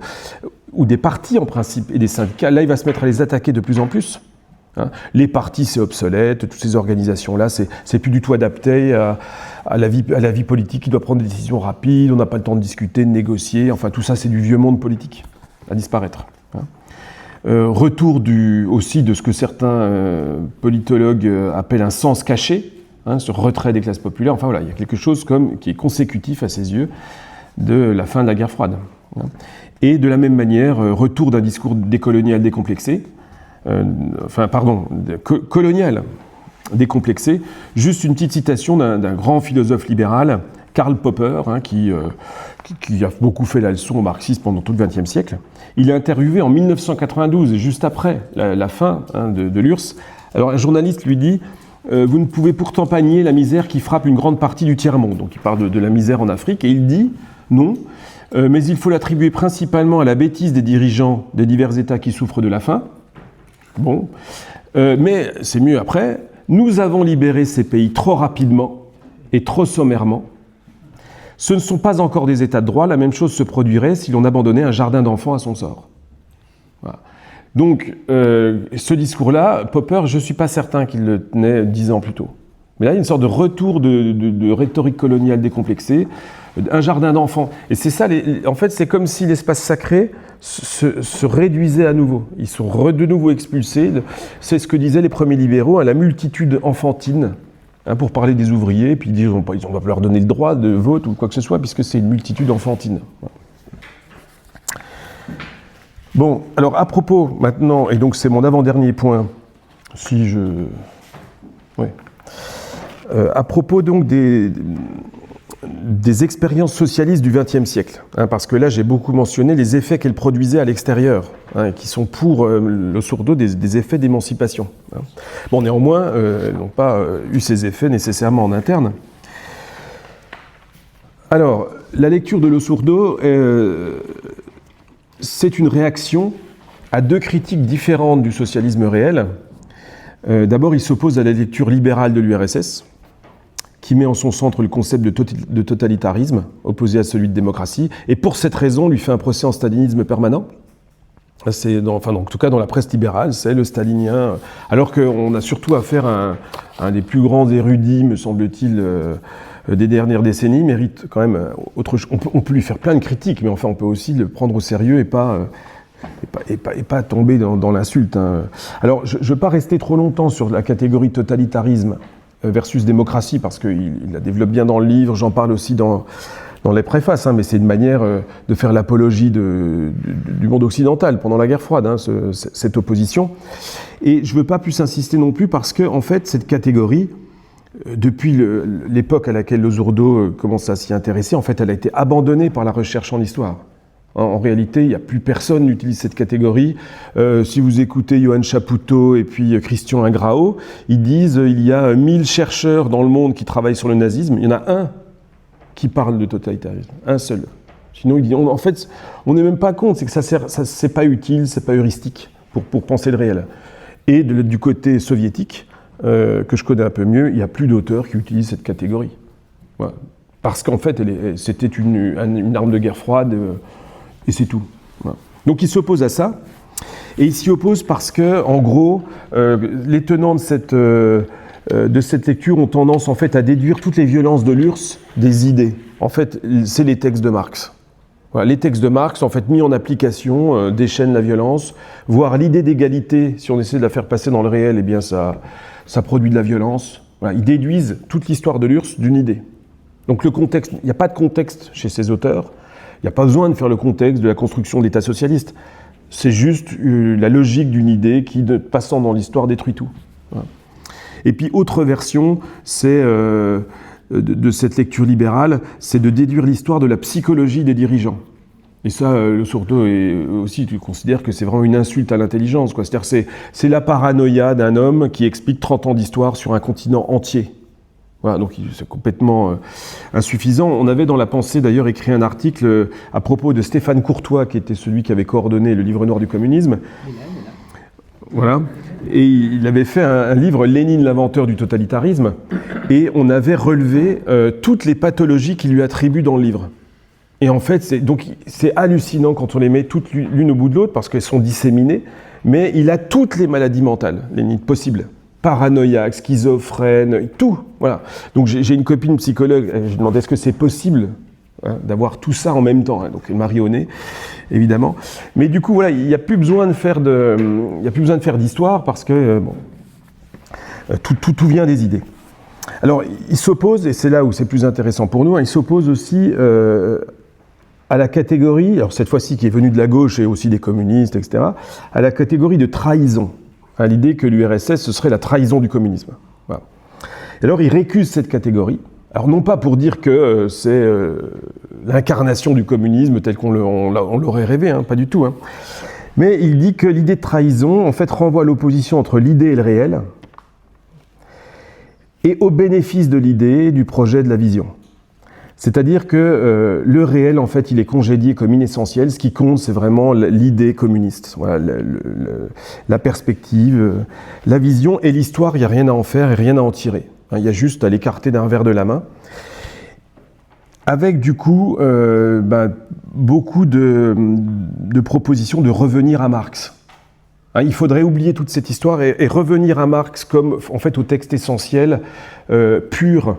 ou des partis, en principe, et des syndicats. Là, il va se mettre à les attaquer de plus en plus. Les partis, c'est obsolète, toutes ces organisations-là, c'est plus du tout adapté à la vie politique qui doit prendre des décisions rapides, on n'a pas le temps de discuter, de négocier, enfin, tout ça, c'est du vieux monde politique, à disparaître. retour aussi de ce que certains politologues appellent un sens caché, ce retrait des classes populaires. Enfin voilà, il y a quelque chose qui est consécutif à ses yeux de la fin de la guerre froide. Et de la même manière, retour d'un discours décolonial décomplexé, colonial décomplexé. Juste une petite citation d'un grand philosophe libéral, Karl Popper, qui a beaucoup fait la leçon au marxisme pendant tout le XXe siècle. Il est interviewé en 1992, juste après la fin de l'URSS. Alors un journaliste lui dit « Vous ne pouvez pourtant pas nier la misère qui frappe une grande partie du tiers-monde ». Donc il parle de la misère en Afrique, et il dit « Non, mais il faut l'attribuer principalement à la bêtise des dirigeants des divers États qui souffrent de la faim. Bon, mais c'est mieux après. Nous avons libéré ces pays trop rapidement et trop sommairement. Ce ne sont pas encore des États de droit, la même chose se produirait si l'on abandonnait un jardin d'enfants à son sort. » Voilà. Donc, ce discours-là, Popper, je ne suis pas certain qu'il le tenait 10 ans plus tôt. Mais là, il y a une sorte de retour de rhétorique coloniale décomplexée, un jardin d'enfants. Et c'est ça, en fait, c'est comme si l'espace sacré se réduisait à nouveau. Ils sont de nouveau expulsés. C'est ce que disaient les premiers libéraux, la multitude enfantine, pour parler des ouvriers, puis dire on ne va pas leur donner le droit de vote ou quoi que ce soit, puisque c'est une multitude enfantine. Bon, alors à propos maintenant, et donc c'est mon avant-dernier point, à propos donc des expériences socialistes du XXe siècle, parce que là j'ai beaucoup mentionné les effets qu'elles produisaient à l'extérieur, qui sont pour Losurdo des effets d'émancipation. Bon, néanmoins, elles n'ont pas eu ces effets nécessairement en interne. Alors, la lecture de Losurdo, c'est une réaction à deux critiques différentes du socialisme réel. D'abord, il s'oppose à la lecture libérale de l'URSS, qui met en son centre le concept de totalitarisme, opposé à celui de démocratie, et pour cette raison, lui fait un procès en stalinisme permanent. En tout cas, dans la presse libérale, c'est le stalinien, alors qu'on a surtout affaire à un des plus grands érudits, me semble-t-il, des dernières décennies, mérite quand même autre chose. On peut lui faire plein de critiques, mais enfin, on peut aussi le prendre au sérieux et pas tomber dans l'insulte. Alors, je ne veux pas rester trop longtemps sur la catégorie totalitarisme versus démocratie, parce qu'il la développe bien dans le livre, j'en parle aussi dans les préfaces, mais c'est une manière de faire l'apologie du monde occidental pendant la guerre froide, cette opposition. Et je ne veux pas plus insister non plus, parce que, en fait, cette catégorie, depuis l'époque à laquelle Losurdo commence à s'y intéresser, en fait, elle a été abandonnée par la recherche en histoire. En réalité, il n'y a plus personne qui utilise cette catégorie. Si vous écoutez Johann Chapoutot et puis Christian Ingrao, ils disent il y a 1000 chercheurs dans le monde qui travaillent sur le nazisme. Il y en a un qui parle de totalitarisme, un seul. Sinon, en fait, on n'est même pas compte, c'est que c'est pas utile, c'est pas heuristique pour penser le réel. Et du côté soviétique, que je connais un peu mieux, il n'y a plus d'auteurs qui utilisent cette catégorie. Voilà. Parce qu'en fait, c'était une arme de guerre froide. Et c'est tout. Voilà. Donc il s'oppose à ça, et il s'y oppose parce que, en gros, les tenants de cette lecture ont tendance en fait à déduire toutes les violences de l'URSS des idées. En fait, c'est les textes de Marx. Voilà, les textes de Marx, en fait, mis en application, déchaînent la violence, voire l'idée d'égalité, si on essaie de la faire passer dans le réel, eh bien ça produit de la violence. Voilà, ils déduisent toute l'histoire de l'URSS d'une idée. Donc le contexte, il n'y a pas de contexte chez ces auteurs. Il n'y a pas besoin de faire le contexte de la construction de l'État socialiste. C'est juste la logique d'une idée qui, passant dans l'histoire, détruit tout. Voilà. Et puis, autre version, c'est de cette lecture libérale, c'est de déduire l'histoire de la psychologie des dirigeants. Et ça, Losurdo aussi, tu considères que c'est vraiment une insulte à l'intelligence, quoi. C'est-à-dire c'est la paranoïa d'un homme qui explique 30 ans d'histoire sur un continent entier. Voilà, donc c'est complètement insuffisant. On avait dans La Pensée d'ailleurs écrit un article à propos de Stéphane Courtois, qui était celui qui avait coordonné le livre noir du communisme. Voilà. Et il avait fait un livre, Lénine, l'inventeur du totalitarisme, et on avait relevé toutes les pathologies qu'il lui attribue dans le livre. Et en fait, c'est hallucinant quand on les met toutes l'une au bout de l'autre, parce qu'elles sont disséminées, mais il a toutes les maladies mentales, Lénine, possibles. Paranoïaque, schizophrène, tout. Voilà. Donc j'ai une copine psychologue, je lui demandais est-ce que c'est possible hein, d'avoir tout ça en même temps, hein, donc marionné, évidemment. Mais du coup, voilà, il n'y a plus besoin de faire d'histoire parce que tout vient des idées. Alors, il s'oppose, et c'est là où c'est plus intéressant pour nous, hein, il s'oppose aussi à la catégorie, alors cette fois-ci qui est venue de la gauche et aussi des communistes, etc., à la catégorie de trahison. Hein, l'idée que l'URSS, ce serait la trahison du communisme. Voilà. Et alors, il récuse cette catégorie. Alors, non pas pour dire que c'est l'incarnation du communisme tel qu'on l'aurait rêvé, hein, pas du tout. Hein. Mais il dit que l'idée de trahison, en fait, renvoie à l'opposition entre l'idée et le réel, et au bénéfice de l'idée, du projet, de la vision. C'est-à-dire que le réel, en fait, il est congédié comme inessentiel. Ce qui compte, c'est vraiment l'idée communiste. Voilà, la perspective, la vision et l'histoire, il n'y a rien à en faire et rien à en tirer. Il y a juste à l'écarter d'un revers de la main. Avec, du coup, beaucoup de propositions de revenir à Marx. Il faudrait oublier toute cette histoire et revenir à Marx comme, en fait, au texte essentiel, pur,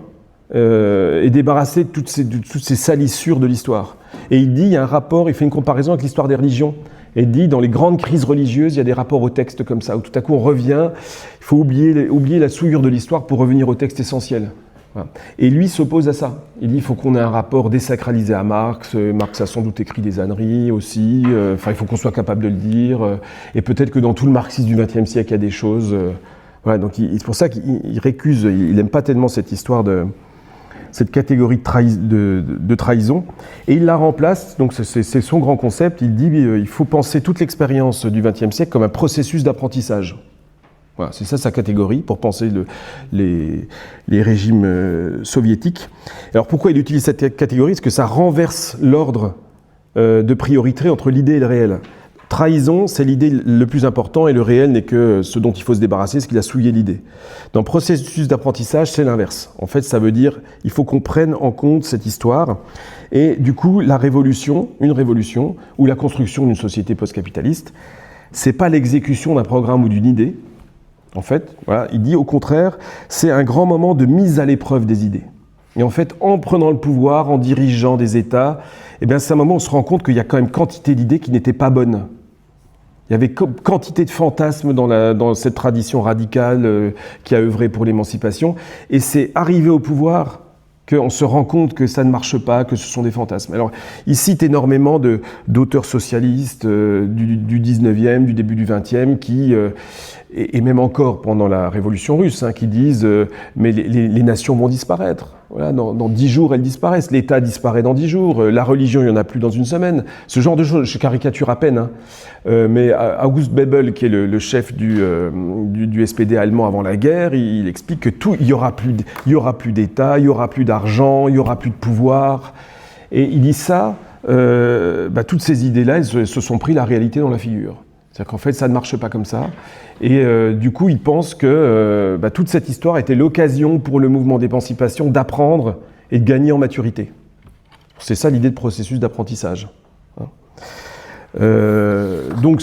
et débarrasser de toutes ces salissures de l'histoire. Et il dit, il y a un rapport, il fait une comparaison avec l'histoire des religions, et il dit, dans les grandes crises religieuses, il y a des rapports au texte comme ça, où tout à coup on revient, il faut oublier la souillure de l'histoire pour revenir au texte essentiel. Voilà. Et lui s'oppose à ça. Il dit, il faut qu'on ait un rapport désacralisé à Marx. Marx a sans doute écrit des âneries aussi. Il faut qu'on soit capable de le dire. Et peut-être que dans tout le marxisme du XXe siècle, il y a des choses... Voilà, donc c'est pour ça qu'il récuse, il n'aime pas tellement cette histoire cette catégorie de trahison, et il la remplace, donc c'est son grand concept, il dit il faut penser toute l'expérience du XXe siècle comme un processus d'apprentissage. Voilà, c'est ça sa catégorie, pour penser les régimes soviétiques. Alors pourquoi il utilise cette catégorie? Parce que ça renverse l'ordre de priorité entre l'idée et le réel. Trahison, c'est l'idée le plus important, et le réel n'est que ce dont il faut se débarrasser, ce qu'il a souillé l'idée. Dans le processus d'apprentissage, c'est l'inverse. En fait, ça veut dire il faut qu'on prenne en compte cette histoire, et du coup, une révolution, ou la construction d'une société post-capitaliste, c'est pas l'exécution d'un programme ou d'une idée. En fait, voilà, il dit au contraire, c'est un grand moment de mise à l'épreuve des idées. Et en fait, en prenant le pouvoir, en dirigeant des États, eh bien, c'est un moment où on se rend compte qu'il y a quand même quantité d'idées qui n'étaient pas bonnes. Il y avait quantité de fantasmes dans cette tradition radicale qui a œuvré pour l'émancipation. Et c'est arrivé au pouvoir qu'on se rend compte que ça ne marche pas, que ce sont des fantasmes. Alors, il cite énormément d'auteurs socialistes du 19e, du début du 20e, qui, et même encore pendant la Révolution russe, qui disent mais les nations vont disparaître. Voilà, dans 10 jours, elles disparaissent. L'État disparaît dans 10 jours. La religion, il n'y en a plus dans une semaine. Ce genre de choses, je caricature à peine. Mais August Bebel, qui est le chef du SPD allemand avant la guerre, il explique que il y aura plus d'État, il y aura plus d'argent, il y aura plus de pouvoir. Et il dit ça, toutes ces idées-là, elles se sont pris la réalité dans la figure. C'est-à-dire qu'en fait, ça ne marche pas comme ça. Et du coup, il pense que toute cette histoire était l'occasion pour le mouvement d'émancipation d'apprendre et de gagner en maturité. C'est ça l'idée de processus d'apprentissage. Donc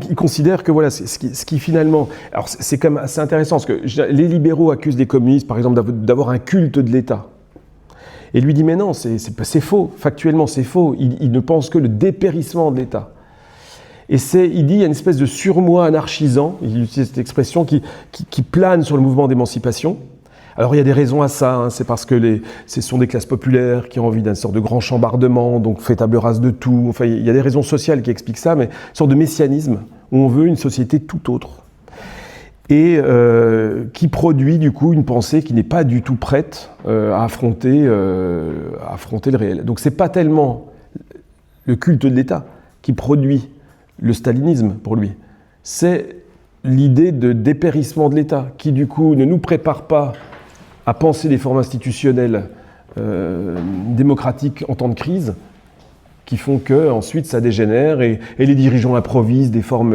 il considère que voilà, ce qui finalement... Alors c'est quand même assez intéressant, parce que les libéraux accusent les communistes, par exemple, d'avoir un culte de l'État. Et lui dit, mais non, c'est faux, factuellement c'est faux. Il ne pense que le dépérissement de l'État. Et il dit, il y a une espèce de surmoi anarchisant, il utilise cette expression, qui plane sur le mouvement d'émancipation. Alors il y a des raisons à ça, c'est parce que ce sont des classes populaires qui ont envie d'un sorte de grand chambardement, donc fait table rase de tout. Enfin, il y a des raisons sociales qui expliquent ça, mais une sorte de messianisme, où on veut une société tout autre. Et qui produit du coup une pensée qui n'est pas du tout prête à affronter le réel. Donc c'est pas tellement le culte de l'État qui produit le stalinisme pour lui, c'est l'idée de dépérissement de l'État qui du coup ne nous prépare pas à penser des formes institutionnelles démocratiques en temps de crise, qui font que ensuite ça dégénère et les dirigeants improvisent des formes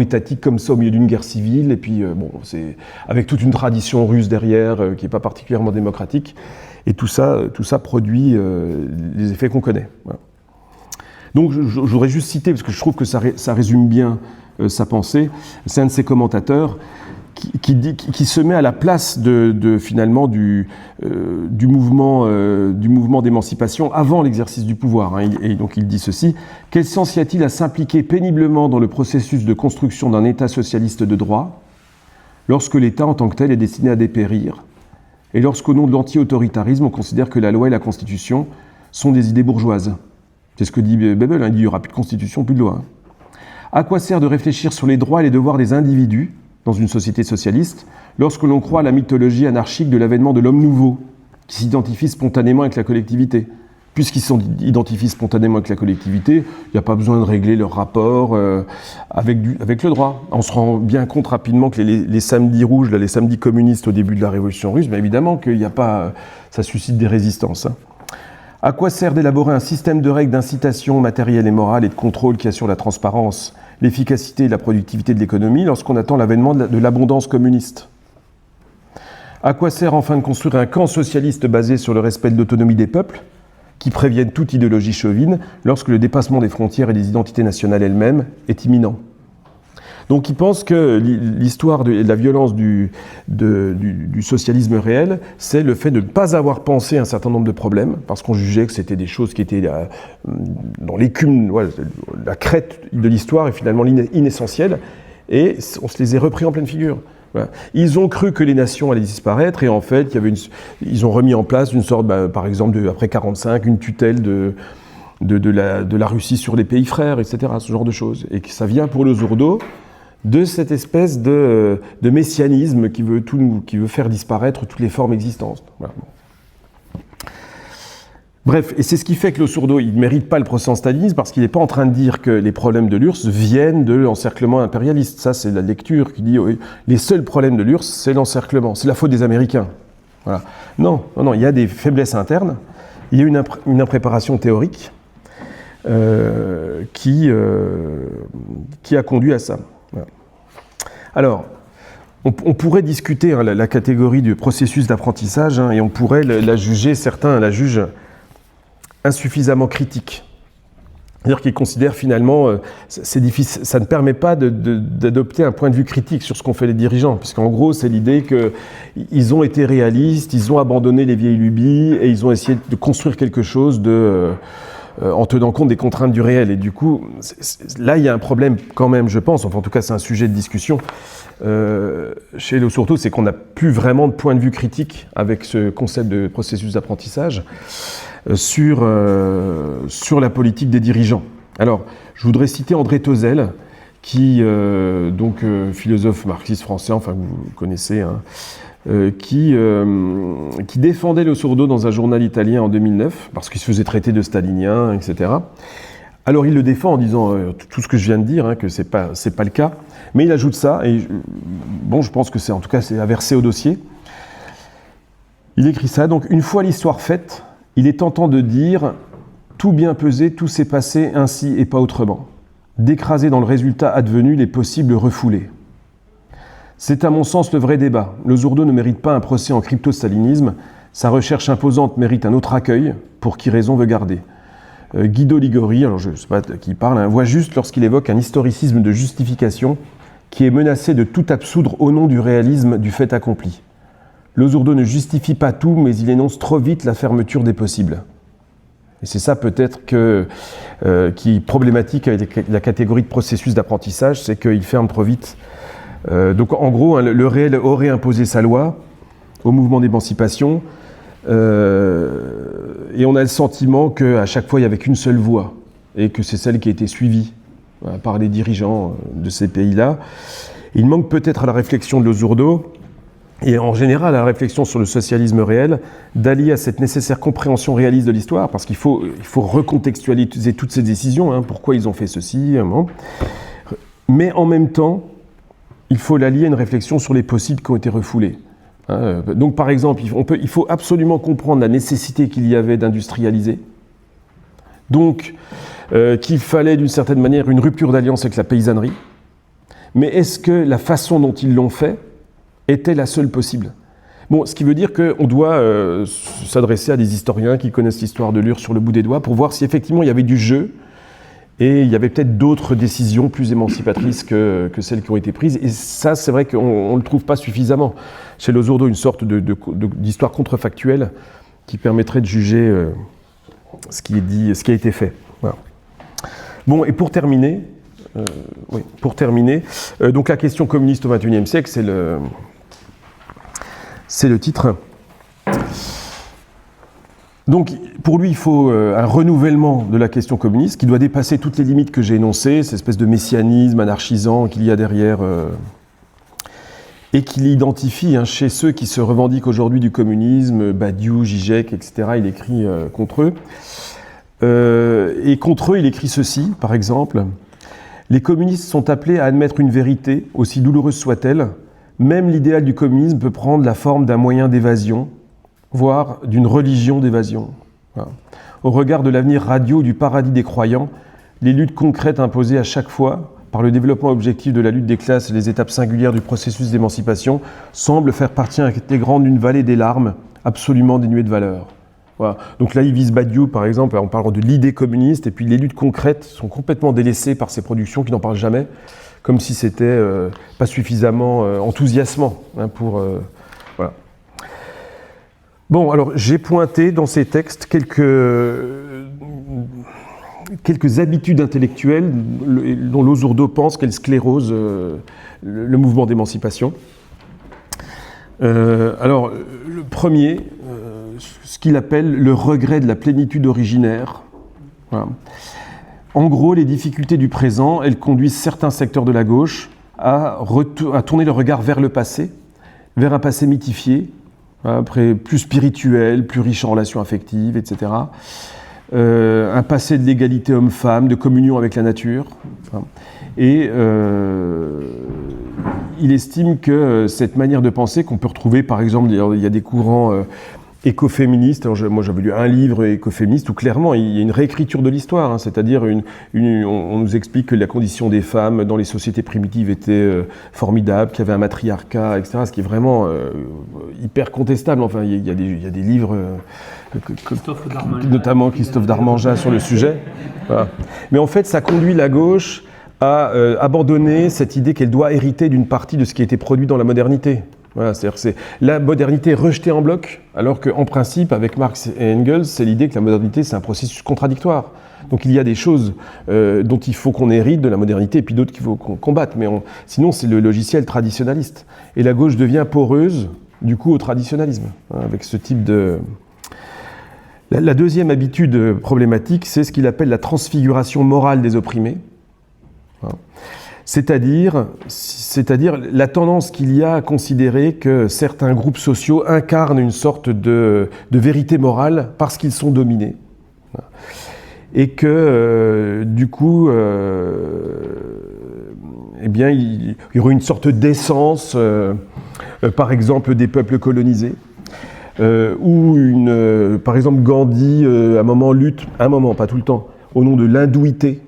étatiques comme ça au milieu d'une guerre civile, et puis c'est avec toute une tradition russe derrière qui n'est pas particulièrement démocratique, et tout ça produit les effets qu'on connaît. Voilà. Donc je voudrais juste citer, parce que je trouve que ça résume bien sa pensée, c'est un de ses commentateurs qui se met à la place finalement du mouvement d'émancipation avant l'exercice du pouvoir. Hein. Et donc il dit ceci: quel sens y a-t-il à s'impliquer péniblement dans le processus de construction d'un État socialiste de droit, lorsque l'État en tant que tel est destiné à dépérir, et lorsqu'au nom de l'anti-autoritarisme, on considère que la loi et la Constitution sont des idées bourgeoises? C'est ce que dit Bebel, hein, il dit il n'y aura plus de Constitution, plus de loi. Hein. À quoi sert de réfléchir sur les droits et les devoirs des individus dans une société socialiste, lorsque l'on croit à la mythologie anarchique de l'avènement de l'homme nouveau, qui s'identifie spontanément avec la collectivité? Puisqu'ils s'identifient spontanément avec la collectivité, il n'y a pas besoin de régler leur rapport avec le droit. On se rend bien compte rapidement que les samedis rouges, là, les samedis communistes au début de la Révolution russe, mais évidemment qu'il n'y a pas, ça suscite des résistances. Hein. À quoi sert d'élaborer un système de règles d'incitation matérielle et morale et de contrôle qui assure la transparence, l'efficacité et la productivité de l'économie lorsqu'on attend l'avènement de l'abondance communiste? À quoi sert enfin de construire un camp socialiste basé sur le respect de l'autonomie des peuples, qui préviennent toute idéologie chauvine lorsque le dépassement des frontières et des identités nationales elles-mêmes est imminent? Donc il pense que l'histoire de la violence du socialisme réel, c'est le fait de ne pas avoir pensé un certain nombre de problèmes, parce qu'on jugeait que c'était des choses qui étaient dans l'écume, la crête de l'histoire et finalement inessentielles, et on se les a repris en pleine figure. Voilà. Ils ont cru que les nations allaient disparaître, et en fait, ils ont remis en place une sorte, par exemple, après 1945, une tutelle de la Russie sur les pays frères, etc., ce genre de choses. Et que ça vient pour le Zourdo de cette espèce de messianisme qui veut faire disparaître toutes les formes existantes. Voilà. Bref, et c'est ce qui fait que le Zourdo, il ne mérite pas le procès en stalinisme, parce qu'il n'est pas en train de dire que les problèmes de l'URSS viennent de l'encerclement impérialiste. Ça, c'est la lecture qui dit les seuls problèmes de l'URSS, c'est l'encerclement, c'est la faute des Américains. Voilà. Non, il y a des faiblesses internes, il y a une impréparation théorique qui a conduit à ça. Voilà. Alors, on pourrait discuter la catégorie du processus d'apprentissage, et on pourrait la juger, certains la jugent insuffisamment critique. C'est-à-dire qu'ils considèrent finalement, c'est difficile, ça ne permet pas d'adopter un point de vue critique sur ce qu'ont fait les dirigeants, puisqu'en gros, c'est l'idée qu'ils ont été réalistes, ils ont abandonné les vieilles lubies, et ils ont essayé de construire quelque chose en tenant compte des contraintes du réel. Et du coup, là, il y a un problème quand même, je pense, enfin en tout cas, c'est un sujet de discussion chez le Surtout, c'est qu'on n'a plus vraiment de point de vue critique avec ce concept de processus d'apprentissage sur la politique des dirigeants. Alors, je voudrais citer André Teusel, qui, philosophe marxiste français, enfin que vous connaissez, hein, qui défendait le Zourdo dans un journal italien en 2009, parce qu'il se faisait traiter de stalinien, etc. Alors il le défend en disant tout ce que je viens de dire, hein, que c'est pas le cas, mais il ajoute ça, et je pense que c'est à verser au dossier. Il écrit ça: donc une fois l'histoire faite, il est tentant de dire tout bien pesé, tout s'est passé ainsi et pas autrement, d'écraser dans le résultat advenu les possibles refoulés. C'est à mon sens le vrai débat. Le Zourdo ne mérite pas un procès en crypto-stalinisme, sa recherche imposante mérite un autre accueil, pour qui raison veut garder. Guido Ligori, alors je ne sais pas qui parle, voit juste lorsqu'il évoque un historicisme de justification qui est menacé de tout absoudre au nom du réalisme du fait accompli. Le Zourdo ne justifie pas tout, mais il énonce trop vite la fermeture des possibles. Et c'est ça peut-être qui est problématique avec la catégorie de processus d'apprentissage, c'est qu'il ferme trop vite. Donc en gros, le réel aurait imposé sa loi au mouvement d'émancipation, et on a le sentiment qu'à chaque fois il n'y avait qu'une seule voie, et que c'est celle qui a été suivie par les dirigeants de ces pays-là. Il manque peut-être à la réflexion de Le Zourdo, et en général à la réflexion sur le socialisme réel, d'allier à cette nécessaire compréhension réaliste de l'histoire, parce qu'il faut recontextualiser toutes ces décisions, pourquoi ils ont fait ceci, mais en même temps, il faut l'allier à une réflexion sur les possibles qui ont été refoulés. Donc par exemple, il faut absolument comprendre la nécessité qu'il y avait d'industrialiser, donc qu'il fallait d'une certaine manière une rupture d'alliance avec la paysannerie, mais est-ce que la façon dont ils l'ont fait était la seule possible? Bon, ce qui veut dire qu'on doit s'adresser à des historiens qui connaissent l'histoire de l'URSS sur le bout des doigts pour voir si effectivement il y avait du jeu Et il y avait peut-être d'autres décisions plus émancipatrices que celles qui ont été prises. Et ça, c'est vrai qu'on ne le trouve pas suffisamment. Chez Losurdo, une sorte d'histoire contrefactuelle qui permettrait de juger ce qui est dit, ce qui a été fait. Voilà. Bon, et pour terminer, donc la question communiste au XXIe siècle, c'est le titre. Donc, pour lui, il faut un renouvellement de la question communiste qui doit dépasser toutes les limites que j'ai énoncées, cette espèce de messianisme anarchisant qu'il y a derrière, et qu'il identifie chez ceux qui se revendiquent aujourd'hui du communisme, Badiou, Zizek, etc. Il écrit contre eux. Et contre eux, il écrit ceci, par exemple. « Les communistes sont appelés à admettre une vérité, aussi douloureuse soit-elle. Même l'idéal du communisme peut prendre la forme d'un moyen d'évasion, voire d'une religion d'évasion. Voilà. Au regard de l'avenir radieux du paradis des croyants, les luttes concrètes imposées à chaque fois par le développement objectif de la lutte des classes et les étapes singulières du processus d'émancipation semblent faire partie intégrante d'une vallée des larmes absolument dénuée de valeur. » Voilà. Donc là, il vise Badiou, par exemple, en parlant de l'idée communiste, et puis les luttes concrètes sont complètement délaissées par ces productions qui n'en parlent jamais, comme si c'était pas suffisamment enthousiasmant pour... voilà. Bon, alors j'ai pointé dans ces textes quelques habitudes intellectuelles dont Losurdo pense qu'elles sclérosent le mouvement d'émancipation. Alors, le premier, ce qu'il appelle le regret de la plénitude originaire. Voilà. En gros, les difficultés du présent, elles conduisent certains secteurs de la gauche à tourner le regard vers le passé, vers un passé mythifié, après plus spirituel, plus riche en relations affectives, etc. Un passé de l'égalité homme-femme, de communion avec la nature. Et il estime que cette manière de penser, qu'on peut retrouver, par exemple, il y a des courants écoféministes. Alors moi, j'avais lu un livre écoféministe où clairement il y a une réécriture de l'histoire, c'est-à-dire on nous explique que la condition des femmes dans les sociétés primitives était formidable, qu'il y avait un matriarcat, etc. Ce qui est vraiment hyper contestable. Enfin, il y a des livres, notamment Christophe Darmanjat sur le sujet. Voilà. Mais en fait, ça conduit la gauche à abandonner cette idée qu'elle doit hériter d'une partie de ce qui a été produit dans la modernité. Voilà, c'est-à-dire que c'est la modernité rejetée en bloc, alors qu'en principe, avec Marx et Engels, c'est l'idée que la modernité, c'est un processus contradictoire. Donc il y a des choses dont il faut qu'on hérite de la modernité, et puis d'autres qu'il faut qu'on combatte. Mais sinon, c'est le logiciel traditionnaliste. Et la gauche devient poreuse, du coup, au traditionnalisme, avec ce type de... La deuxième habitude problématique, c'est ce qu'il appelle la transfiguration morale des opprimés. C'est-à-dire la tendance qu'il y a à considérer que certains groupes sociaux incarnent une sorte de vérité morale parce qu'ils sont dominés. Et que, du coup, eh bien, il y aurait une sorte d'essence, par exemple, des peuples colonisés. Ou, par exemple, Gandhi, à un moment, lutte, pas tout le temps, au nom de l'hindouité.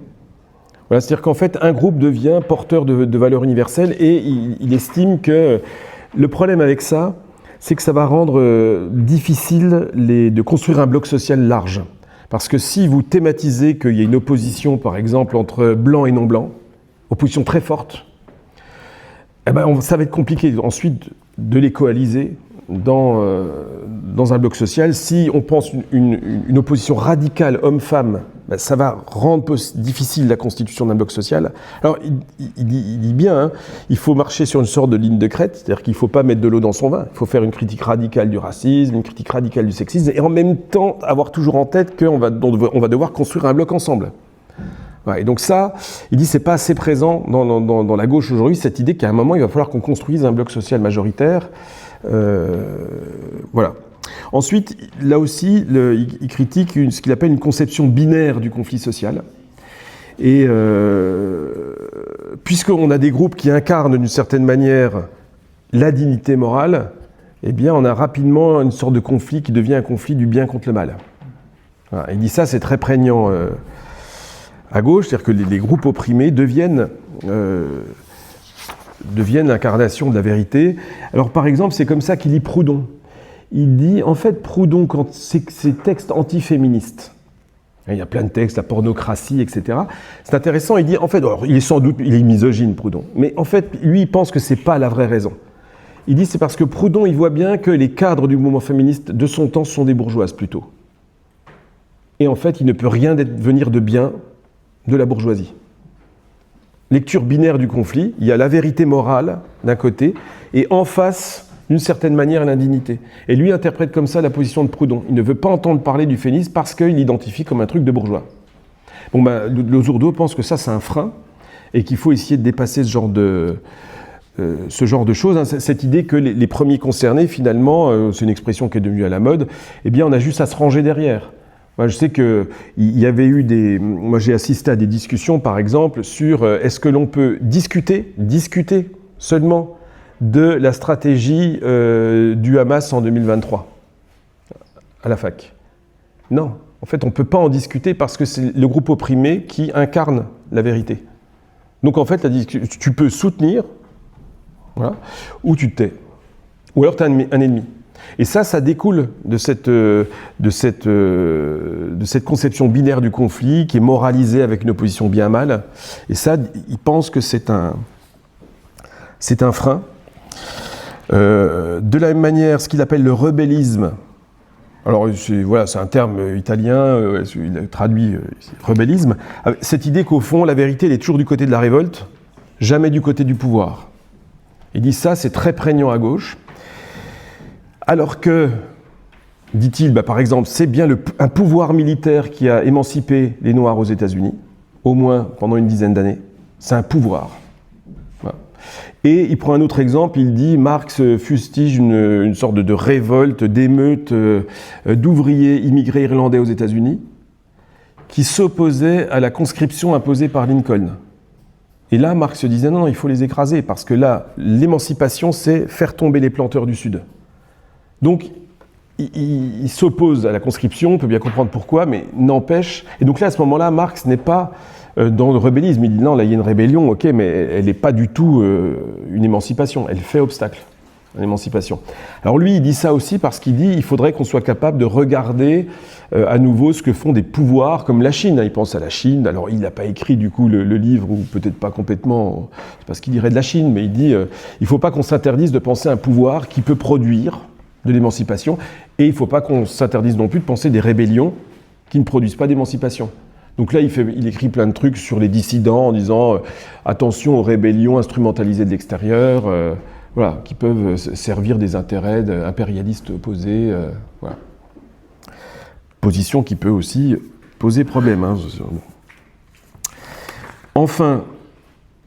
Voilà, c'est-à-dire qu'en fait, un groupe devient porteur de valeurs universelles et il estime que le problème avec ça, c'est que ça va rendre difficile de construire un bloc social large. Parce que si vous thématisez qu'il y a une opposition, par exemple, entre blancs et non-blancs, opposition très forte, eh ben, ça va être compliqué ensuite de les coaliser dans un bloc social. Si on pense une opposition radicale homme-femme, ben ça va rendre difficile la constitution d'un bloc social. Alors, il dit bien, il faut marcher sur une sorte de ligne de crête, c'est-à-dire qu'il ne faut pas mettre de l'eau dans son vin. Il faut faire une critique radicale du racisme, une critique radicale du sexisme, et en même temps avoir toujours en tête qu'on va devoir construire un bloc ensemble. Ouais, et donc ça, il dit, c'est pas assez présent dans la gauche aujourd'hui, cette idée qu'à un moment, il va falloir qu'on construise un bloc social majoritaire. Voilà. Ensuite, là aussi, il critique ce qu'il appelle une conception binaire du conflit social. Et puisqu'on a des groupes qui incarnent d'une certaine manière la dignité morale, eh bien, on a rapidement une sorte de conflit qui devient un conflit du bien contre le mal. Voilà. Il dit ça, c'est très prégnant à gauche, c'est-à-dire que les groupes opprimés deviennent l'incarnation de la vérité. Alors, par exemple, c'est comme ça qu'il lit Proudhon. Il dit, en fait, Proudhon, quand ces textes antiféministes, Il y a plein de textes, la pornocratie, etc. C'est intéressant, il dit, en fait, alors, il est misogyne, Proudhon, mais en fait, lui, il pense que c'est pas la vraie raison. Il dit, c'est parce que Proudhon, il voit bien que les cadres du mouvement féministe de son temps sont des bourgeoises, plutôt. Et en fait, il ne peut rien venir de bien de la bourgeoisie. Lecture binaire du conflit, il y a la vérité morale, d'un côté, et en face, d'une certaine manière, l'indignité. Et lui interprète comme ça la position de Proudhon. Il ne veut pas entendre parler du féminisme parce qu'il l'identifie comme un truc de bourgeois. Bon, Losurdo pense que ça, c'est un frein et qu'il faut essayer de dépasser ce genre de choses. Hein. Cette idée que les premiers concernés, finalement, c'est une expression qui est devenue à la mode, eh bien, on a juste à se ranger derrière. Moi, je sais qu'il y avait eu Moi, j'ai assisté à des discussions, par exemple, sur est-ce que l'on peut discuter seulement de la stratégie du Hamas en 2023 à la fac. Non, en fait, on ne peut pas en discuter parce que c'est le groupe opprimé qui incarne la vérité. Donc, en fait, tu peux soutenir, voilà, ou tu te tais. Ou alors tu as un ennemi. Et ça découle de cette conception binaire du conflit qui est moralisée avec une opposition bien-mal. Et ça, il pense que c'est un frein. De la même manière, ce qu'il appelle le rebellisme, alors c'est un terme italien, il traduit rebellisme, cette idée qu'au fond, la vérité, elle est toujours du côté de la révolte, jamais du côté du pouvoir. Il dit ça, c'est très prégnant à gauche, alors que, dit-il, par exemple, c'est bien un pouvoir militaire qui a émancipé les Noirs aux États-Unis, au moins pendant une dizaine d'années, c'est un pouvoir. Et il prend un autre exemple, il dit Marx fustige une sorte de révolte, d'émeute d'ouvriers immigrés irlandais aux États-Unis qui s'opposaient à la conscription imposée par Lincoln. Et là, Marx se disait non, il faut les écraser parce que là, l'émancipation, c'est faire tomber les planteurs du Sud. Donc, il s'oppose à la conscription, on peut bien comprendre pourquoi, mais n'empêche. Et donc là, à ce moment-là, Marx n'est pas dans le rebellisme. Il dit non, là, il y a une rébellion, ok, mais elle n'est pas du tout une émancipation. Elle fait obstacle à l'émancipation. Alors lui, il dit ça aussi parce qu'il dit il faudrait qu'on soit capable de regarder à nouveau ce que font des pouvoirs comme la Chine. Il pense à la Chine. Alors il n'a pas écrit du coup le livre, ou peut-être pas complètement, c'est parce qu'il dirait de la Chine, mais il dit il ne faut pas qu'on s'interdise de penser à un pouvoir qui peut produire de l'émancipation, et il ne faut pas qu'on s'interdise non plus de penser des rébellions qui ne produisent pas d'émancipation. Donc là, il écrit plein de trucs sur les dissidents en disant attention aux rébellions instrumentalisées de l'extérieur, voilà, qui peuvent servir des intérêts impérialistes opposés. Voilà. Position qui peut aussi poser problème. Hein. Enfin,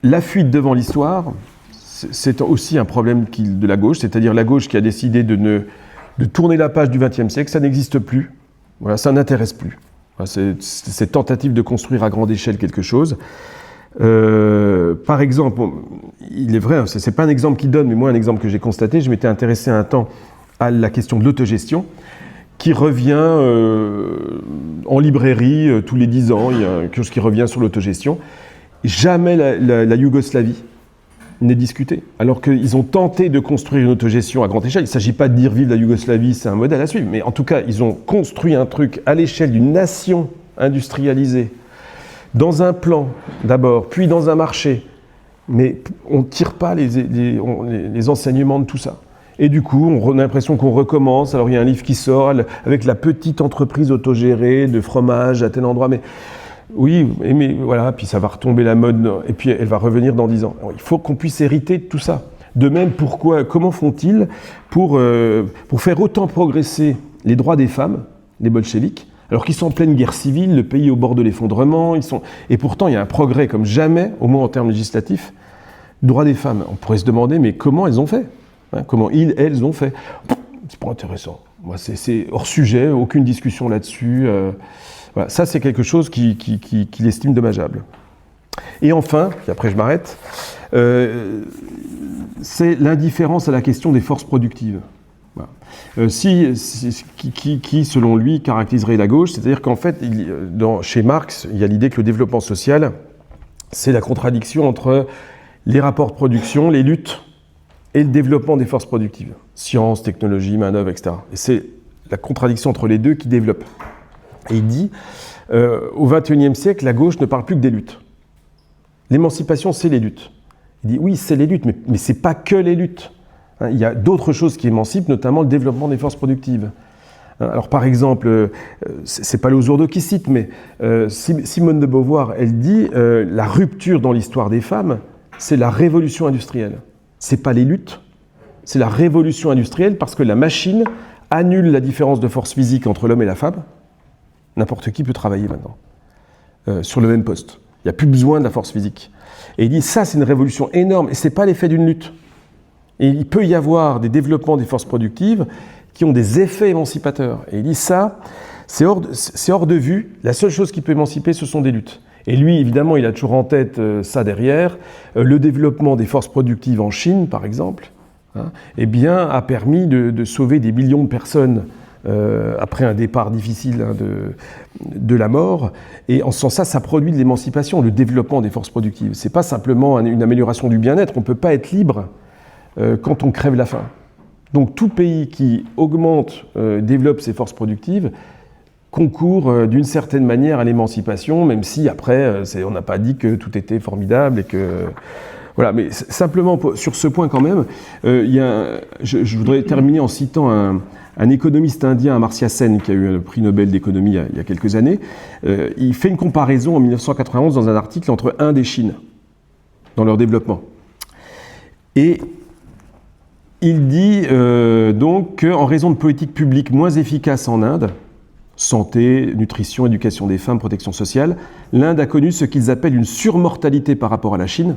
la fuite devant l'histoire, c'est aussi un problème de la gauche, c'est-à-dire la gauche qui a décidé de tourner la page du XXe siècle, ça n'existe plus, voilà, ça n'intéresse plus. Voilà, cette tentative de construire à grande échelle quelque chose. Par exemple, il est vrai, c'est pas un exemple qu'il donne, mais moi un exemple que j'ai constaté, je m'étais intéressé un temps à la question de l'autogestion, qui revient en librairie tous les 10 ans, il y a quelque chose qui revient sur l'autogestion. Jamais la Yougoslavie n'est discuté, alors qu'ils ont tenté de construire une autogestion à grande échelle. Il ne s'agit pas de dire vive la Yougoslavie, c'est un modèle à suivre, mais en tout cas, ils ont construit un truc à l'échelle d'une nation industrialisée, dans un plan d'abord, puis dans un marché, mais on ne tire pas les enseignements de tout ça. Et du coup, on a l'impression qu'on recommence, alors il y a un livre qui sort avec la petite entreprise autogérée de fromage à tel endroit, mais oui, mais voilà, puis ça va retomber la mode, et puis elle va revenir dans 10 ans. Alors, il faut qu'on puisse hériter de tout ça. De même, comment font-ils pour faire autant progresser les droits des femmes, les bolcheviks, alors qu'ils sont en pleine guerre civile, le pays au bord de l'effondrement, et pourtant il y a un progrès comme jamais, au moins en termes législatifs, droits des femmes. On pourrait se demander, mais comment elles ont fait, hein, comment elles ont fait. C'est pas intéressant. Moi, c'est hors sujet, aucune discussion là-dessus. Voilà, ça, c'est quelque chose qu'il estime dommageable. Et enfin, et après je m'arrête, c'est l'indifférence à la question des forces productives. Voilà. Qui, selon lui, caractériserait la gauche, c'est-à-dire qu'en fait, chez Marx, il y a l'idée que le développement social, c'est la contradiction entre les rapports de production, les luttes, et le développement des forces productives. Science, technologie, main-d'œuvre, etc. Et c'est la contradiction entre les deux qui développe. Et il dit, Au XXIe siècle, la gauche ne parle plus que des luttes. L'émancipation, c'est les luttes. Il dit oui, c'est les luttes, mais ce n'est pas que les luttes. Il y a d'autres choses qui émancipent, notamment le développement des forces productives. Alors par exemple, c'est pas Losurdo qui cite, mais Simone de Beauvoir, elle dit la rupture dans l'histoire des femmes, c'est la révolution industrielle. C'est pas les luttes, c'est la révolution industrielle parce que la machine annule la différence de force physique entre l'homme et la femme. N'importe qui peut travailler maintenant sur le même poste. Il n'y a plus besoin de la force physique. Et il dit ça, c'est une révolution énorme et c'est pas l'effet d'une lutte. Et il peut y avoir des développements des forces productives qui ont des effets émancipateurs. Et il dit ça, c'est hors de vue. La seule chose qui peut émanciper, ce sont des luttes. Et lui, évidemment, il a toujours en tête ça derrière. Le développement des forces productives en Chine, par exemple, eh bien, a permis de sauver des millions de personnes après un départ difficile de la mort. Et en ce sens, ça produit de l'émancipation, le développement des forces productives. Ce n'est pas simplement une amélioration du bien-être. On ne peut pas être libre quand on crève la faim. Donc tout pays qui augmente, développe ses forces productives, concourt d'une certaine manière à l'émancipation, même si après, on n'a pas dit que tout était formidable et que... Voilà, mais simplement sur ce point quand même, je voudrais terminer en citant un économiste indien, Amartya Sen, qui a eu le prix Nobel d'économie il y a quelques années. Il fait une comparaison en 1991 dans un article entre Inde et Chine, dans leur développement. Et il dit donc qu'en raison de politiques publiques moins efficaces en Inde, santé, nutrition, éducation des femmes, protection sociale, l'Inde a connu ce qu'ils appellent une surmortalité par rapport à la Chine.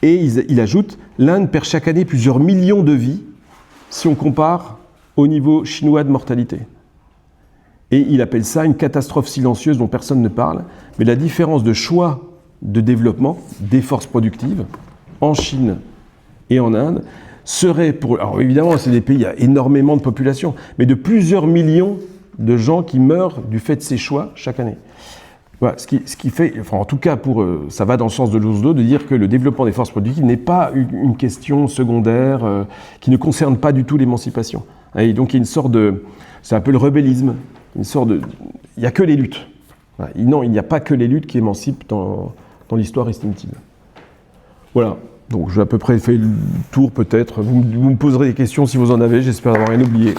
Et il ajoute, l'Inde perd chaque année plusieurs millions de vies si on compare au niveau chinois de mortalité. Et il appelle ça une catastrophe silencieuse dont personne ne parle. Mais la différence de choix de développement des forces productives en Chine et en Inde serait pour... Alors évidemment, c'est des pays, il y a énormément de population, mais de plusieurs millions de gens qui meurent du fait de ces choix chaque année. Voilà, ce qui fait, enfin en tout cas, ça va dans le sens de Losurdo, de dire que le développement des forces productives n'est pas une question secondaire qui ne concerne pas du tout l'émancipation. Et donc il y a une sorte de... C'est un peu le rebellisme, une sorte de... Il n'y a que les luttes. Voilà. Non, il n'y a pas que les luttes qui émancipent dans l'histoire, estime-t-il. Voilà, donc j'ai à peu près fait le tour peut-être. Vous me poserez des questions si vous en avez, j'espère avoir rien oublié.